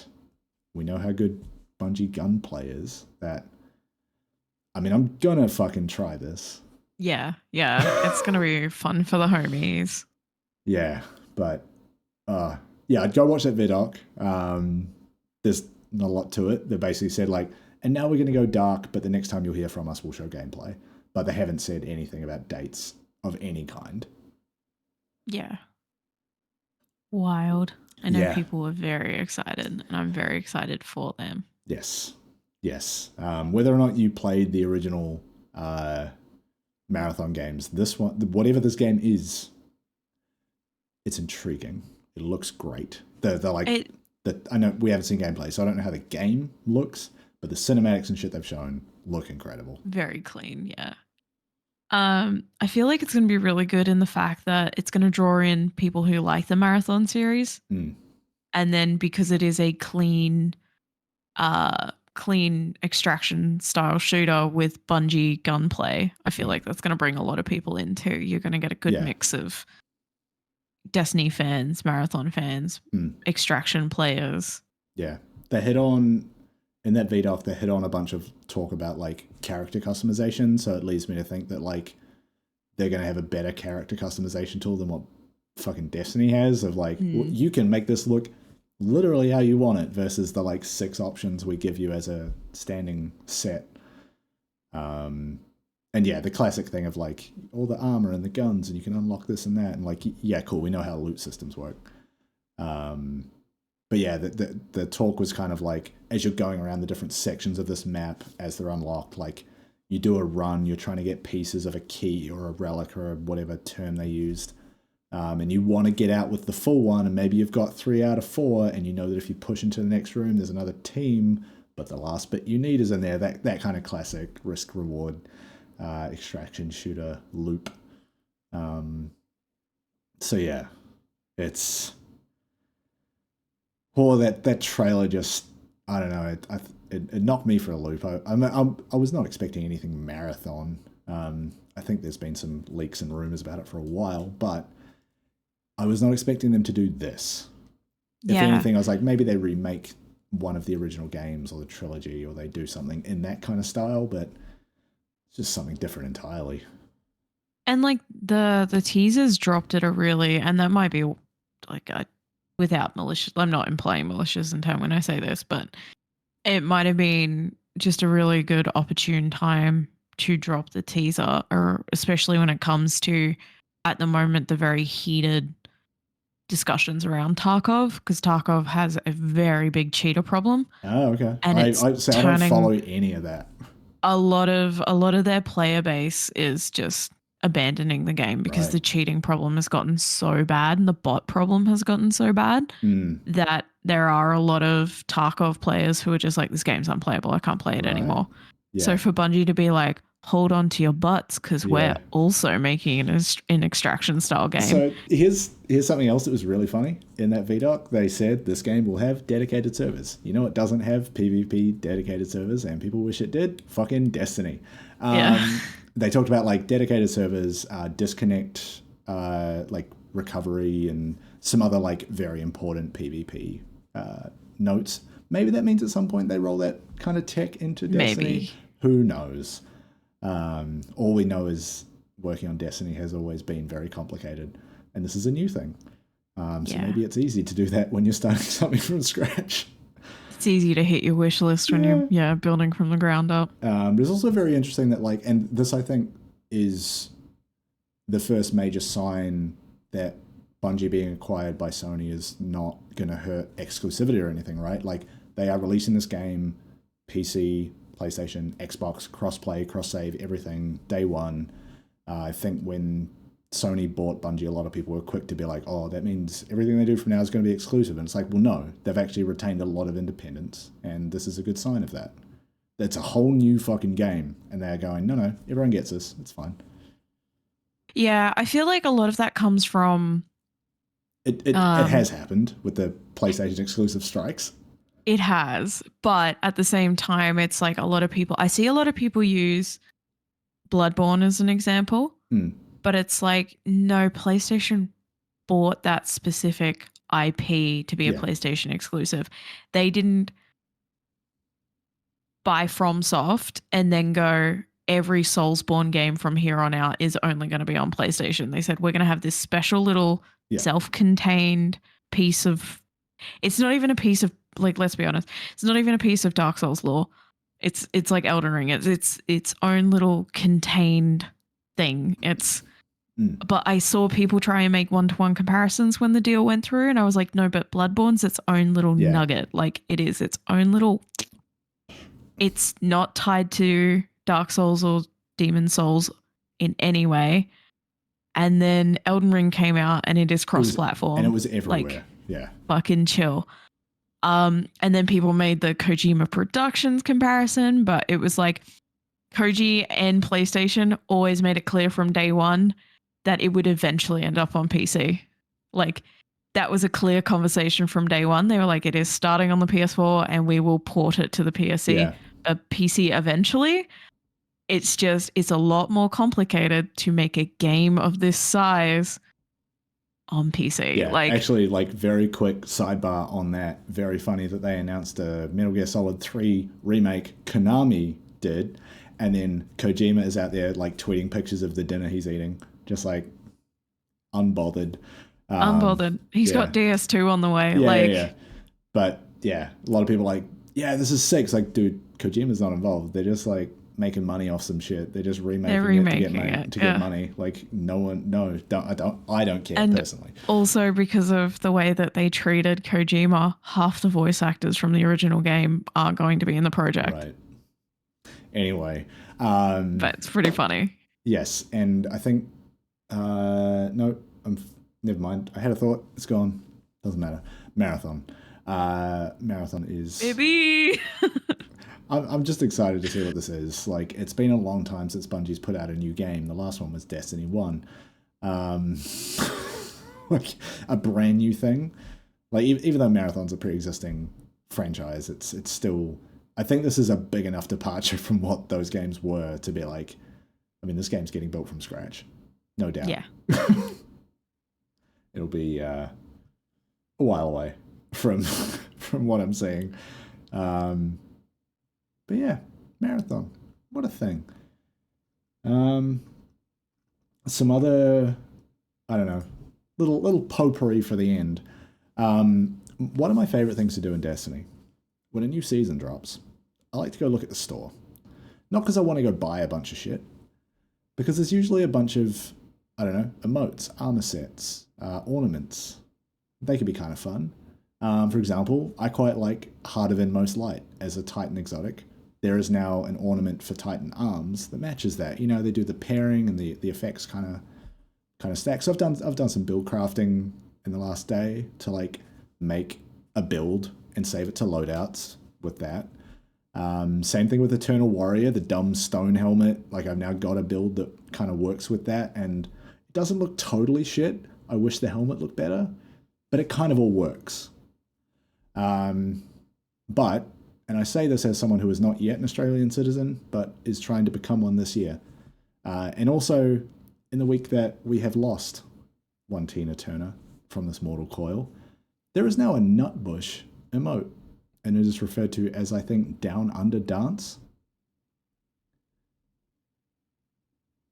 we know how good Bungie gunplay is that, I mean, I'm gonna fucking try this. Yeah, it's gonna be fun for the homies. Yeah, but yeah, I'd go watch that vidoc. There's not a lot to it. They basically said like, and now we're gonna go dark, but the next time you'll hear from us, we'll show gameplay. But they haven't said anything about dates of any kind. Yeah. Wild. I know people were very excited, and I'm very excited for them. Yes. Whether or not you played the original marathon games, this one, whatever this game is, it's intriguing. It looks great. They're like, I know we haven't seen gameplay, so I don't know how the game looks, but the cinematics and shit they've shown look incredible. Very clean, yeah. I feel like it's going to be really good in the fact that it's going to draw in people who like the marathon series. Mm. And then because it is a clean extraction style shooter with Bungie gunplay, I feel like that's going to bring a lot of people in too. You're going to get a good mix of Destiny fans, marathon fans, extraction players. Yeah. They hit on, in that VDOC, they hit on a bunch of talk about like character customization. So it leads me to think that like they're going to have a better character customization tool than what fucking Destiny has, of like, you can make this look literally how you want it versus the like 6 options we give you as a standing set. And yeah, the classic thing of like all the armor and the guns and you can unlock this and that, and like, yeah, cool, we know how loot systems work. But yeah, the talk was kind of like, as you're going around the different sections of this map as they're unlocked, like you do a run, you're trying to get pieces of a key or a relic or whatever term they used. And you want to get out with the full one, and maybe you've got 3 out of 4, and you know that if you push into the next room, there's another team, but the last bit you need is in there. That kind of classic risk-reward extraction shooter loop. So yeah, it's... Well, that trailer just, I don't know, it knocked me for a loop. I was not expecting anything marathon. I think there's been some leaks and rumors about it for a while, but I was not expecting them to do this. If anything, I was like, maybe they remake one of the original games or the trilogy, or they do something in that kind of style, but it's just something different entirely. And like the teasers dropped at a really, and that might be like without malicious, I'm not implying malicious intent when I say this, but it might have been just a really good opportune time to drop the teaser, or especially when it comes to, at the moment, the very heated discussions around Tarkov, because Tarkov has a very big cheater problem. Oh, okay. And I don't follow any of that. A lot of their player base is just abandoning the game because the cheating problem has gotten so bad and the bot problem has gotten so bad that there are a lot of Tarkov players who are just like, this game's unplayable, I can't play it anymore. Yeah. So for Bungie to be like, hold on to your butts because we're also making an extraction style game. So here's something else that was really funny in that VDOC. They said this game will have dedicated servers. You know, it doesn't have PvP dedicated servers, and people wish it did. Fucking Destiny. They talked about like dedicated servers, disconnect, like recovery, and some other like very important PvP notes. Maybe that means at some point they roll that kind of tech into Destiny. Maybe. Who knows? All we know is working on Destiny has always been very complicated, and this is a new thing. So maybe it's easy to do that when you're starting something from scratch. It's easy to hit your wish list when you're building from the ground up. But it's also very interesting that and this I think is the first major sign that Bungie being acquired by Sony is not going to hurt exclusivity or anything, right? Like, they are releasing this game, PC, PlayStation, Xbox, cross-play, cross-save, everything, day one. I think when Sony bought Bungie, a lot of people were quick to be like, oh, that means everything they do from now is going to be exclusive. And it's like, well, no, they've actually retained a lot of independence, and this is a good sign of that. It's a whole new fucking game, and they're going, no, everyone gets this. It's fine. Yeah, I feel like a lot of that comes from... It has happened with the PlayStation exclusive strikes. It has, but at the same time, it's like a lot of people... I see a lot of people use Bloodborne as an example, but it's like, no, PlayStation bought that specific IP to be a PlayStation exclusive. They didn't buy FromSoft and then go, every Soulsborne game from here on out is only going to be on PlayStation. They said, we're going to have this special little self-contained piece of... It's not even a piece of, like, let's be honest, it's not even a piece of Dark Souls lore. It's like Elden Ring. It's its own little contained thing. But I saw people try and make one-to-one comparisons when the deal went through, and I was like, no, but Bloodborne's its own little nugget. Like, it is its own little... It's not tied to Dark Souls or Demon Souls in any way. And then Elden Ring came out, and it is cross-platform. And it was everywhere. Like, fucking chill. And then people made the Kojima Productions comparison, but it was like Koji and PlayStation always made it clear from day one that it would eventually end up on PC. Like, that was a clear conversation from day one. They were like, it is starting on the PS4 and we will port it to the PC eventually. It's a lot more complicated to make a game of this size on PC. Yeah, actually, like, very quick sidebar on that. Very funny that they announced a Metal Gear Solid 3 remake. Konami did, and then Kojima is out there like tweeting pictures of the dinner he's eating, just like unbothered. Unbothered. He's got DS2 on the way. But yeah, a lot of people are like, yeah, this is sick. It's like, dude, Kojima's not involved. They're just like making money off some shit. They're just remaking it to get money. Like, I don't care personally. Also, because of the way that they treated Kojima, half the voice actors from the original game are going to be in the project. Right. Anyway. But it's pretty funny. Yes, and I think never mind. I had a thought. It's gone. Doesn't matter. Marathon. Marathon is... Baby! I'm just excited to see what this is. Like, it's been a long time since Bungie's put out a new game. The last one was Destiny 1. Like, a brand new thing. Like, even though Marathon's a pre-existing franchise, it's still... I think this is a big enough departure from what those games were to be like, I mean, this game's getting built from scratch. No doubt. Yeah. It'll be a while away from what I'm seeing. But yeah, Marathon. What a thing. Some other, I don't know, little potpourri for the end. One of my favorite things to do in Destiny, when a new season drops, I like to go look at the store. Not because I want to go buy a bunch of shit, because there's usually a bunch of, I don't know, emotes, armor sets, ornaments. They could be kind of fun. For example, I quite like Heart of Inmost Light as a Titan exotic. There is now an ornament for Titan arms that matches that. You know, they do the pairing and the effects kind of stack. So I've done some build crafting in the last day to like make a build and save it to loadouts with that. Same thing with Eternal Warrior, the dumb stone helmet. Like, I've now got a build that kind of works with that, and it doesn't look totally shit. I wish the helmet looked better, but it kind of all works. But, and I say this as someone who is not yet an Australian citizen, but is trying to become one this year. And also, in the week that we have lost one Tina Turner from this mortal coil, there is now a Nutbush emote, and it is referred to as, I think, Down Under Dance.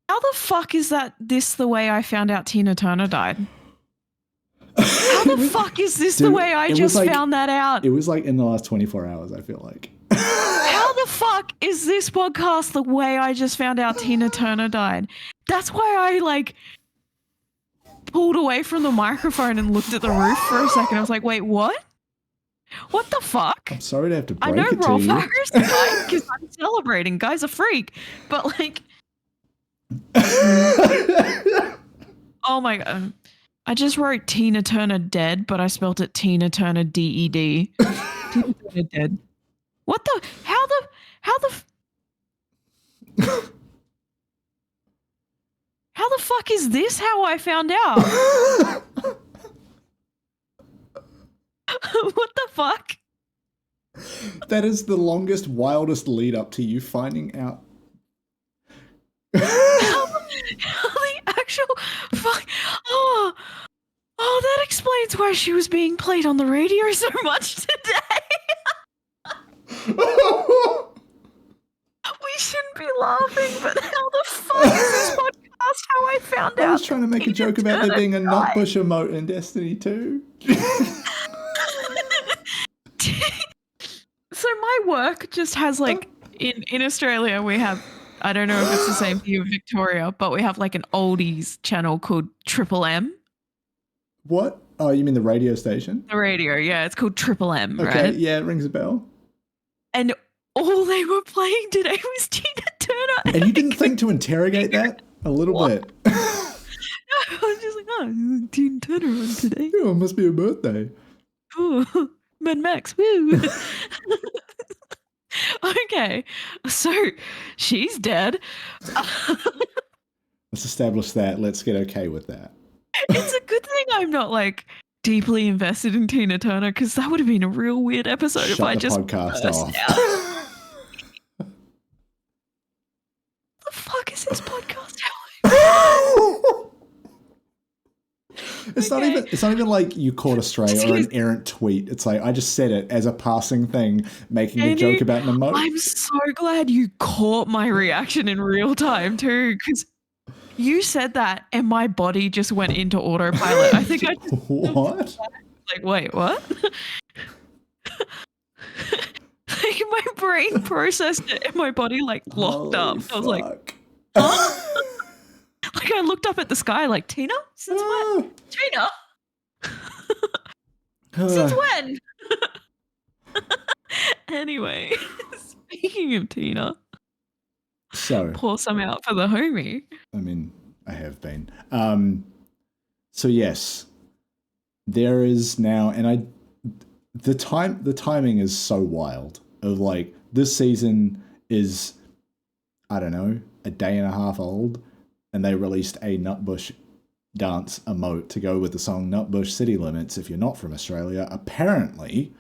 How the fuck is this the way I found out Tina Turner died? How the fuck is this Dude, the way I just found that out? It was like in the last 24 hours, I feel like. How the fuck is this podcast the way I just found out Tina Turner died? That's why I like pulled away from the microphone and looked at the roof for a second. I was like, wait, what? What the fuck? I'm sorry to have to break I know it to Rolf you. Harris died because I'm celebrating. Guy's a freak. But like, oh my God. I just wrote Tina Turner dead, but I spelt it Tina Turner D-E-D. Tina Turner dead. What the? How the? How the fuck is this how I found out? What the fuck? That is the longest, wildest lead up to you finding out. How the actual fuck? Oh, that explains why she was being played on the radio so much today. We shouldn't be laughing, but how the fuck is this podcast how I found out? I was trying to make a joke about there being a Nutbush emote in Destiny 2. So my work just has like, in Australia we have, I don't know if it's the same for you in Victoria, but we have like an oldies channel called Triple M. What? Oh, you mean the radio station? The radio, yeah, it's called Triple M, okay, right? Yeah, it rings a bell. And all they were playing today was Tina Turner. And you didn't think to interrogate that a little bit? No, I was just like, oh, Tina Turner on today. Oh, it must be a birthday. Oh, Mad Max, woo. Okay, so she's dead. Let's establish that. Let's get okay with that. It's a good thing I'm not like deeply invested in Tina Turner, because that would have been a real weird episode if I just podcast burst off. out. What the fuck is this podcast? It's not even like you caught a stray or an errant tweet. It's like I just said it as a passing thing, making a joke about an emote. I'm so glad you caught my reaction in real time too, because you said that and my body just went into autopilot. I think I just what? Like, wait, what? Like my brain processed it and my body like locked up. I was like, huh? Like I looked up at the sky like, Tina? Since when? Tina? Since when? Anyway, speaking of Tina, so pour some out for the homie. I mean, I have been. So yes, there is now, and the timing is so wild. Of like this season is, I don't know, a day and a half old, and they released a Nutbush dance emote to go with the song Nutbush City Limits. If you're not from Australia, apparently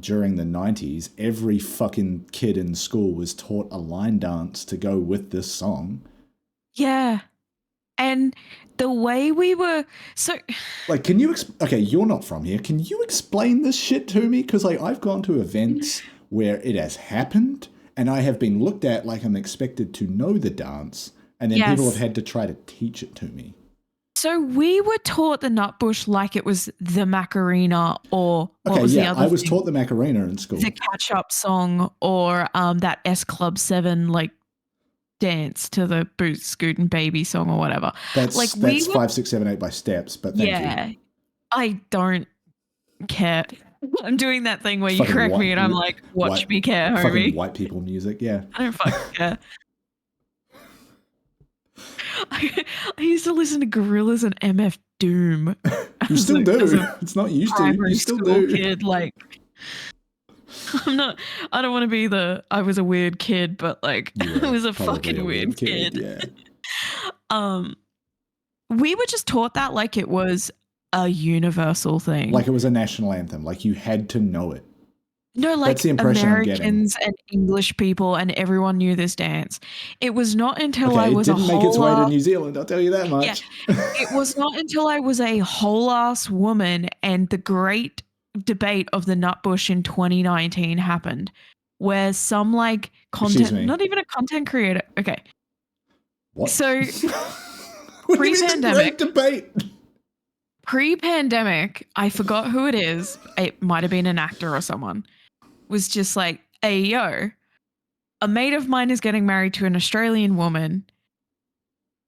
during the 90s, every fucking kid in school was taught a line dance to go with this song. Yeah. And the way we were so like, can you okay, you're not from here. Can you explain this shit to me? Because like I've gone to events where it has happened and I have been looked at like I'm expected to know the dance, and then people have had to try to teach it to me. So we were taught the Nutbush like it was the Macarena, or what was the other I was thing? taught the Macarena in school. The catch-up song, or that S Club 7 like dance to the Boot Scootin' Baby song or whatever. That's like 5, 6, 7, 8 by steps, but thank you. I don't care. I'm doing that thing where you Fucking correct me and I'm like, watch me care, homie. Fucking white people music, yeah. I don't fucking care. I used to listen to Gorillaz and MF Doom. You still do. It's not used to. You still do. Kid, like, I don't want to be I was a weird kid, but like, I was a fucking weird kid. Yeah. We were just taught that like it was a universal thing. Like it was a national anthem. Like you had to know it. No, like that's the impression Americans and English people and everyone knew this dance. It was not until I was it didn't make its way to New Zealand, I'll tell you that much. Yeah, it was not until I was a whole ass woman and the great debate of the Nutbush in 2019 happened, where some like content, not even a content creator. Okay. What? So pre-pandemic debate. pre-pandemic, I forgot who it is. It might have been an actor or someone. Was just like, hey, yo, a mate of mine is getting married to an Australian woman.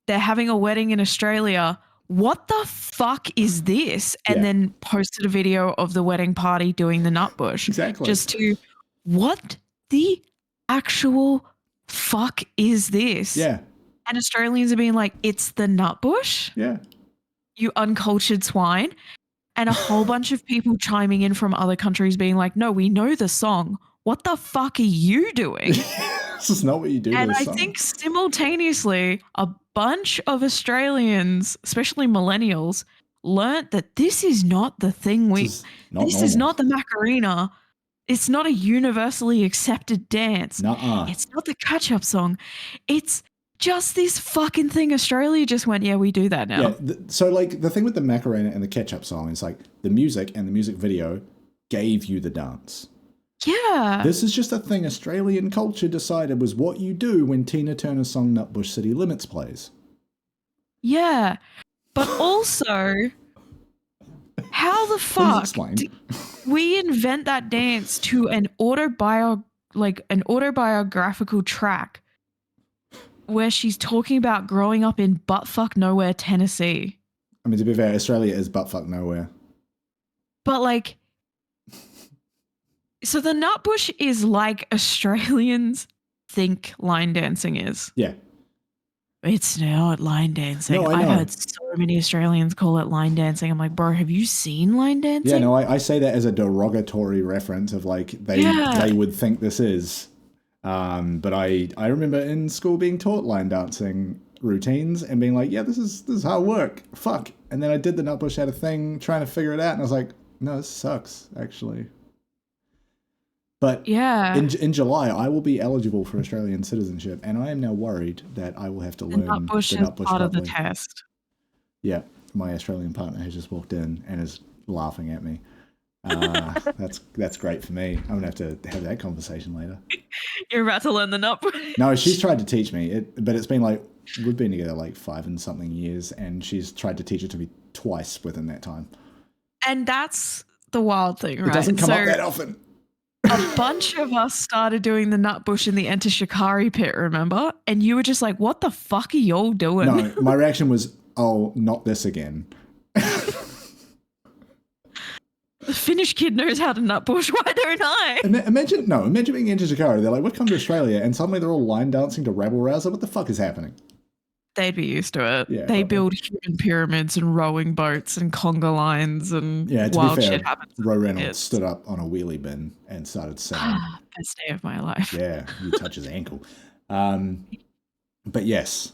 They're having a wedding in Australia. What the fuck is this? And then posted a video of the wedding party doing the nutbush. Exactly. Just to, what the actual fuck is this? Yeah. And Australians are being like, it's the nutbush? Yeah. You uncultured swine. And a whole bunch of people chiming in from other countries being like, no, we know the song. What the fuck are you doing? This is not what you do to And the I song. think simultaneously, a bunch of Australians, especially millennials, learnt that this is not the thing This is not the Macarena. It's not a universally accepted dance. Nuh-uh. It's not the catch-up song. It's just this fucking thing. Australia just went, yeah, we do that now. Yeah, so like the thing with the Macarena and the ketchup song is like the music and the music video gave you the dance. Yeah. This is just a thing Australian culture decided was what you do when Tina Turner's song Nutbush City Limits plays. Yeah. But also, how the fuck did we invent that dance to an autobiographical track where she's talking about growing up in buttfuck nowhere, Tennessee? I mean, to be fair, Australia is buttfuck nowhere. But like, so the nutbush is like Australians think line dancing is. Yeah. It's not line dancing. No, I I've know. heard so many Australians call it line dancing. I'm like, bro, have you seen line dancing? Yeah, no, I say that as a derogatory reference of like they would think this is. But I remember in school being taught line dancing routines and being like, yeah, this is how it work. Fuck. And then I did the nutbush at a thing trying to figure it out, and I was like, no, this sucks, actually. But yeah, in July, I will be eligible for Australian citizenship, and I am now worried that I will have to learn the nutbush is part properly. of the test. Yeah, my Australian partner has just walked in and is laughing at me. That's great for me. I'm gonna have to have that conversation later. You're about to learn the nutbush. No, she's tried to teach me, but it's been like we've been together like 5 and something years, and she's tried to teach it to me twice within that time. And that's the wild thing, right? It doesn't come up that often. A bunch of us started doing the nutbush in the Enter Shikari pit, remember? And you were just like, what the fuck are y'all doing? No, my reaction was, oh, not this again. The Finnish kid knows how to nutbush. Why don't I? Imagine being Enter Shikari. They're like, we've come to Australia, and suddenly they're all line dancing to Rabble Rouser. What the fuck is happening? They'd be used to it. Yeah, they build human pyramids and rowing boats and conga lines and wild shit happens. Ro Reynolds stood up on a wheelie bin and started singing. Best day of my life. Yeah, you touch his ankle. But yes,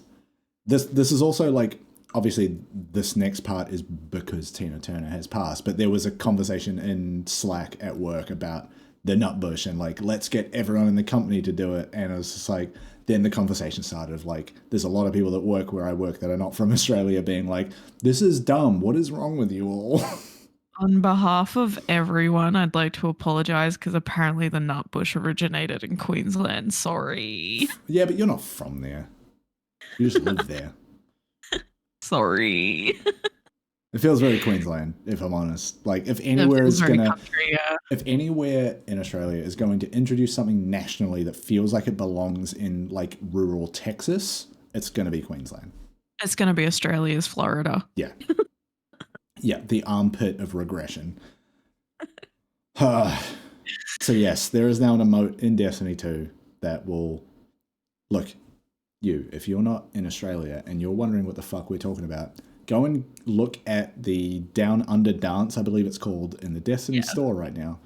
this is also like, obviously this next part is because Tina Turner has passed, but there was a conversation in Slack at work about the nutbush and like, let's get everyone in the company to do it. And it was just like, then the conversation started of like, there's a lot of people that work where I work that are not from Australia being like, this is dumb. What is wrong with you all? On behalf of everyone, I'd like to apologize because apparently the nutbush originated in Queensland. Sorry. Yeah, but you're not from there. You just live there. Sorry. It feels very Queensland, if I'm honest. Like, if anywhere is gonna, country, if anywhere in Australia is going to introduce something nationally that feels like it belongs in like rural Texas, it's going to be Queensland. It's going to be Australia's Florida. Yeah, yeah, the armpit of regression. So yes, there is now an emote in Destiny 2 that will look. If you're not in Australia and you're wondering what the fuck we're talking about, go and look at the Down Under dance, I believe it's called, in the Destiny store right now.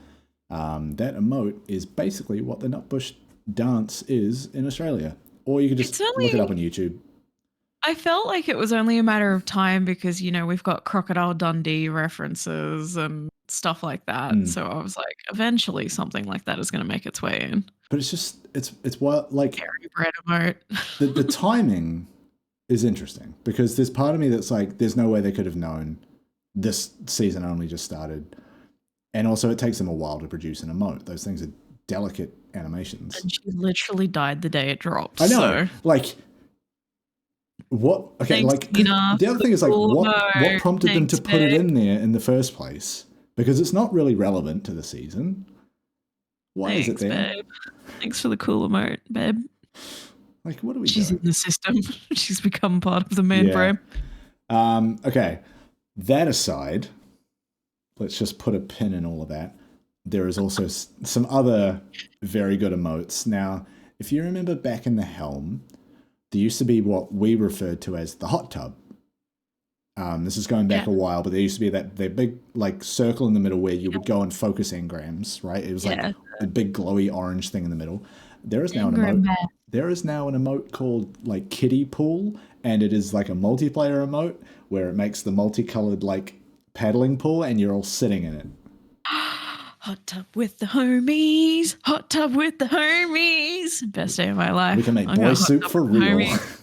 That emote is basically what the nutbush dance is in Australia. Or you could just look it up on YouTube. I felt like it was only a matter of time because, you know, we've got Crocodile Dundee references and stuff like that. So I was like, eventually something like that is going to make its way in. But it's just, it's what, like, Harry Bread emote. the timing is interesting because there's part of me that's like, there's no way they could have known this season only just started. And also it takes them a while to produce an emote. Those things are delicate animations. And she literally died the day it dropped. I know. So. Like, What? Okay, Thanks, like Tina, the for other the thing is like cool what emote. prompted them to Thanks, put it babe. in there in the first place? Because it's not really relevant to the season. Why is it Thanks, there? babe. Thanks for the cool emote, babe. Like, what are we She's in doing? the system. She's become part of the man Yeah. frame. Okay. That aside, let's just put a pin in all of that. There is also some other very good emotes. Now, if you remember back in the Helm, there used to be what we referred to as the hot tub. This is going back Yeah. a while, but there used to be that big like circle in the middle where you would go and focus engrams, right? It was like Yeah. a big glowy orange thing in the middle. There is now an Engram emote. man. There is now an emote called like kiddie pool, and it is like a multiplayer emote where it makes the multicolored like paddling pool, and you're all sitting in it. Hot tub with the homies. Hot tub with the homies. Best day of my life. We can make I'm boy gonna hot soup tub for with the real. homies.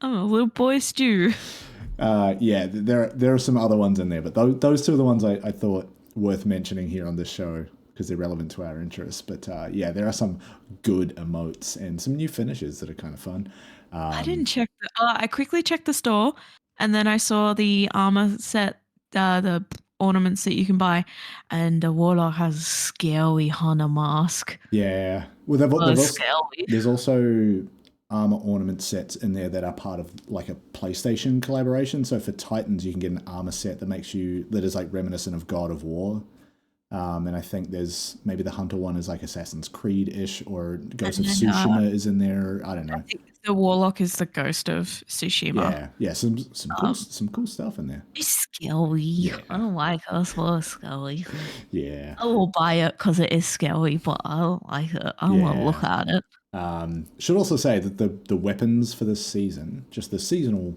I'm a little boy stew. Yeah, there are some other ones in there, but those two are the ones I thought worth mentioning here on this show because they're relevant to our interests. But yeah, there are some good emotes and some new finishes that are kind of fun. I didn't check I quickly checked the store and then I saw the armor set, the ornaments that you can buy, and the warlock has a scary hunter mask. Yeah, well, Scary. there's also armor ornament sets in there that are part of like a PlayStation collaboration. So for Titans, you can get an armor set that is like reminiscent of God of War. And I think there's maybe the Hunter one is like Assassin's Creed ish, or Ghost And of then Tsushima is in there. I don't I know. think the warlock is the ghost of Tsushima. Yeah, some cool stuff in there. It's scary. Yeah, I don't like it. It's scary. yeah, I will buy it because it is scary, but I don't like it. I don't want to look yeah. at it. Should also say that the weapons for this season, just the seasonal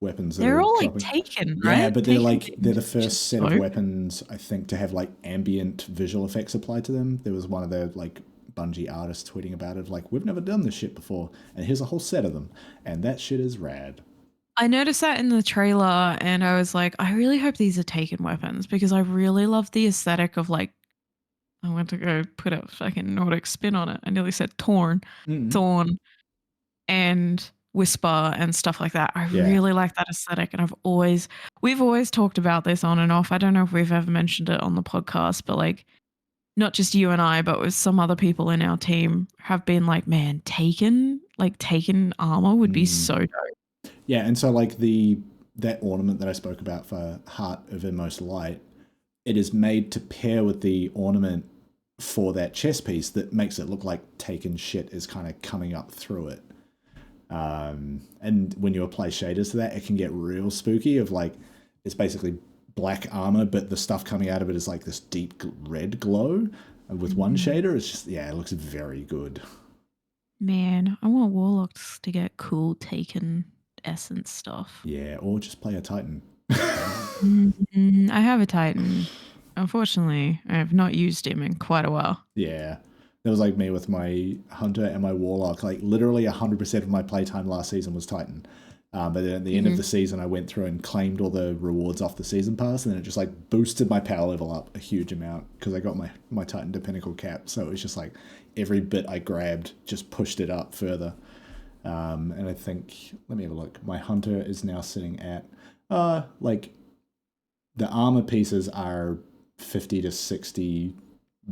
weapons that They're are all like dropping. taken, Yeah, right? but Taken they're in the first set of soap. weapons I think to have like ambient visual effects applied to them. There was one of the like Bungie artists tweeting about it, like we've never done this shit before, and here's a whole set of them, and that shit is rad. I noticed that in the trailer and I was like, I really hope these are taken weapons because I really love the aesthetic of like, I went to go put a fucking Nordic spin on it. I nearly said Mm. thorn and whisper and stuff like that. I Yeah. really like that aesthetic. And we've always talked about this on and off. I don't know if we've ever mentioned it on the podcast, but like, not just you and I, but with some other people in our team have been like, man, taken armor would be so dope. Yeah, and so like that ornament that I spoke about for Heart of Inmost Light, it is made to pair with the ornament for that chest piece that makes it look like taken shit is kind of coming up through it. And when you apply shaders to that, it can get real spooky. Of like, it's basically black armor, but the stuff coming out of it is like this deep red glow. And with one shader, it's just it looks very good. Man, I want warlocks to get cool taken essence stuff. Yeah, or just play a Titan. I have a Titan. Unfortunately, I have not used him in quite a while. Yeah. That was like me with my Hunter and my Warlock. Like literally 100% of my playtime last season was Titan. But then at the end of the season, I went through and claimed all the rewards off the season pass, and then it just like boosted my power level up a huge amount because I got my Titan to pinnacle cap. So it was just like every bit I grabbed just pushed it up further. And I think, let me have a look. My Hunter is now sitting at like the armor pieces are 50 to 60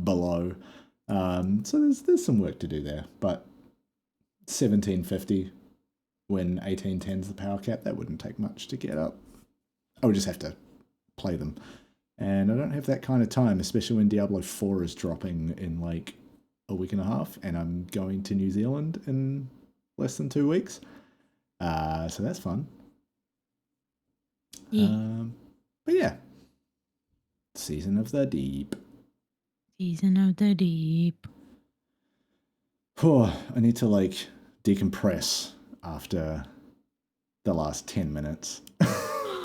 below. So there's some work to do there, but 1750 when 1810's the power cap, that wouldn't take much to get up. I would just have to play them, and I don't have that kind of time, especially when Diablo 4 is dropping in like a week and a half, and I'm going to New Zealand in less than 2 weeks. So that's fun. Yeah. But yeah, Season of the Deep. Season of the Deep. Oh, I need to like decompress after the last 10 minutes.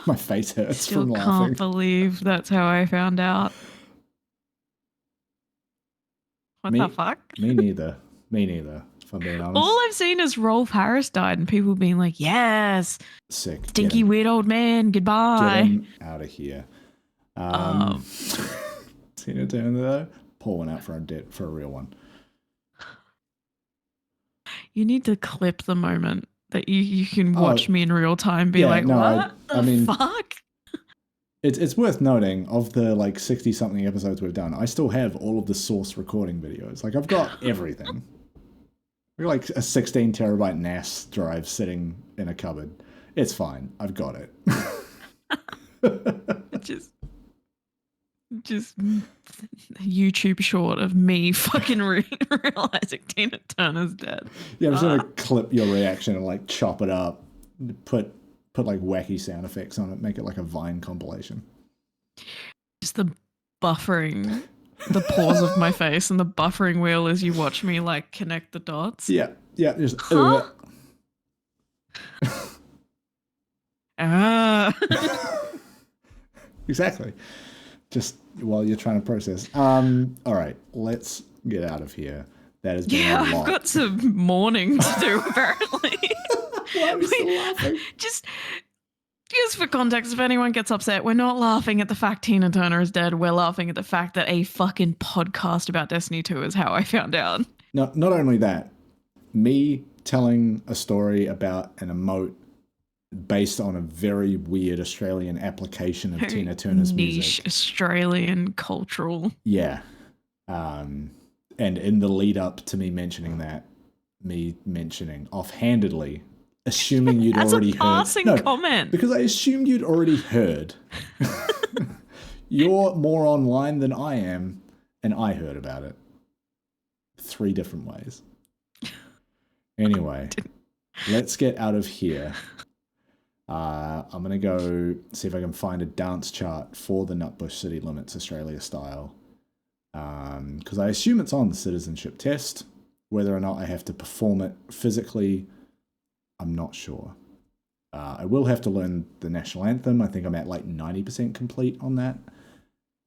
My face hurts Still from can't laughing. believe that's how I found out. What the fuck? Me neither. Me neither, if I'm being honest. All I've seen is Rolf Harris died and people being like, yes, Sick. stinky weird old man, goodbye. Get him out of here. Tina Turner though, pour one out for a real one. You need to clip the moment that you can watch me in real time and be like, what the fuck? It's worth noting, of the like 60 something episodes we've done, I still have all of the source recording videos. Like I've got everything. I've got like a 16 terabyte NAS drive sitting in a cupboard. It's fine. I've got it. just YouTube short of me fucking realizing Tina Turner's dead. Yeah, I'm just gonna clip your reaction and like chop it up, put like wacky sound effects on it, make it like a Vine compilation. Just the buffering, the pause of my face and the buffering wheel as you watch me like connect the dots. Yeah. Just exactly. Just while you're trying to process. All right, let's get out of here. That has been a lot. I've got some mourning to do apparently. Why are we still laughing? Just for context, if anyone gets upset, we're not laughing at the fact Tina Turner is dead. We're laughing at the fact that a fucking podcast about Destiny 2 is how I found out. No, not only that, me telling a story about an emote based on a very weird Australian application of Tina Turner's music. Niche Australian cultural. Yeah. And in the lead up to me mentioning that, me mentioning offhandedly, assuming you'd already heard. As a passing comment. Because I assumed you'd already heard. You're more online than I am, and I heard about it. 3 different ways. Anyway, let's get out of here. I'm going to go see if I can find a dance chart for the Nutbush City Limits Australia style. Because I assume it's on the citizenship test. Whether or not I have to perform it physically, I'm not sure. I will have to learn the national anthem. I think I'm at like 90% complete on that.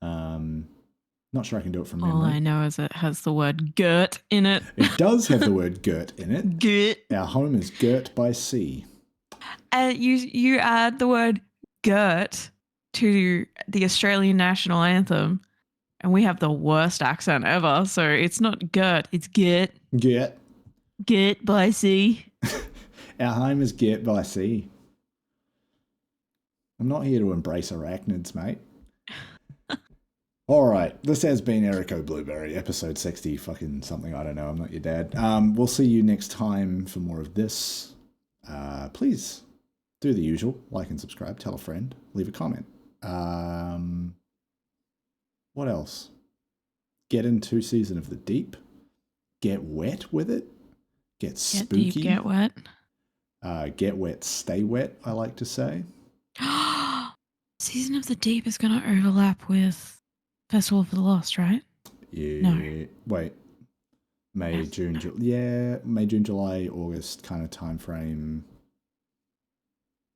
Not sure I can do it from memory. All I know is it has the word girt in it. It does have the word girt in it. Girt. Our home is girt by sea. You add the word girt to the Australian national anthem, and we have the worst accent ever. So it's not girt, it's girt. Girt. Girt by sea. Our home is girt by sea. I'm not here to embrace arachnids, mate. All right, this has been Erico Blueberry, episode 60, fucking something, I don't know, I'm not your dad. We'll see you next time for more of this. Please do the usual, like and subscribe, tell a friend, leave a comment. What else? Get into Season of the Deep. Get wet with it. Get spooky. Get deep, get wet. Get wet, stay wet, I like to say. Season of the Deep is going to overlap with Festival of the Lost, right? Yeah. No. Wait. May, June, July, August kind of time frame.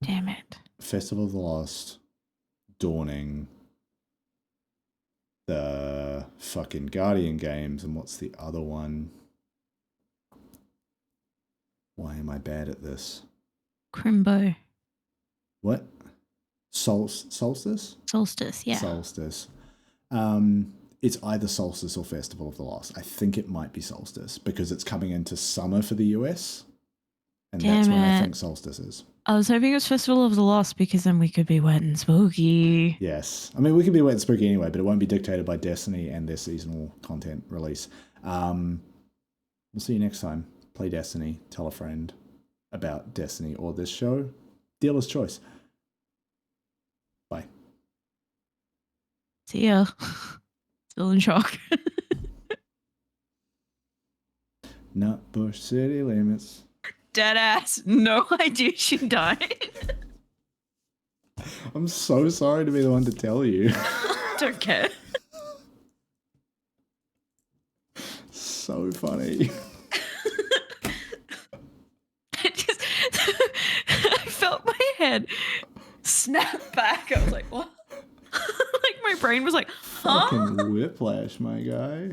Damn it. Festival of the Lost, Dawning, the fucking Guardian games, and what's the other one? Why am I bad at this? Crimbo. What? Solstice? Solstice, yeah. Solstice. It's either Solstice or Festival of the Lost. I think it might be Solstice because it's coming into summer for the US. And that's when I think Solstice is. I was hoping it was Festival of the Lost because then we could be wet and spooky. Yes. I mean, we could be wet and spooky anyway, but it won't be dictated by Destiny and their seasonal content release. We'll see you next time. Play Destiny. Tell a friend about Destiny or this show. Dealer's choice. Bye. See ya. Still in shock. Nutbush City Limits. Deadass. No idea she died. I'm so sorry to be the one to tell you. Don't care. So funny. I felt my head snap back. I was like, what? Like my brain was like, huh? Fucking whiplash, my guy.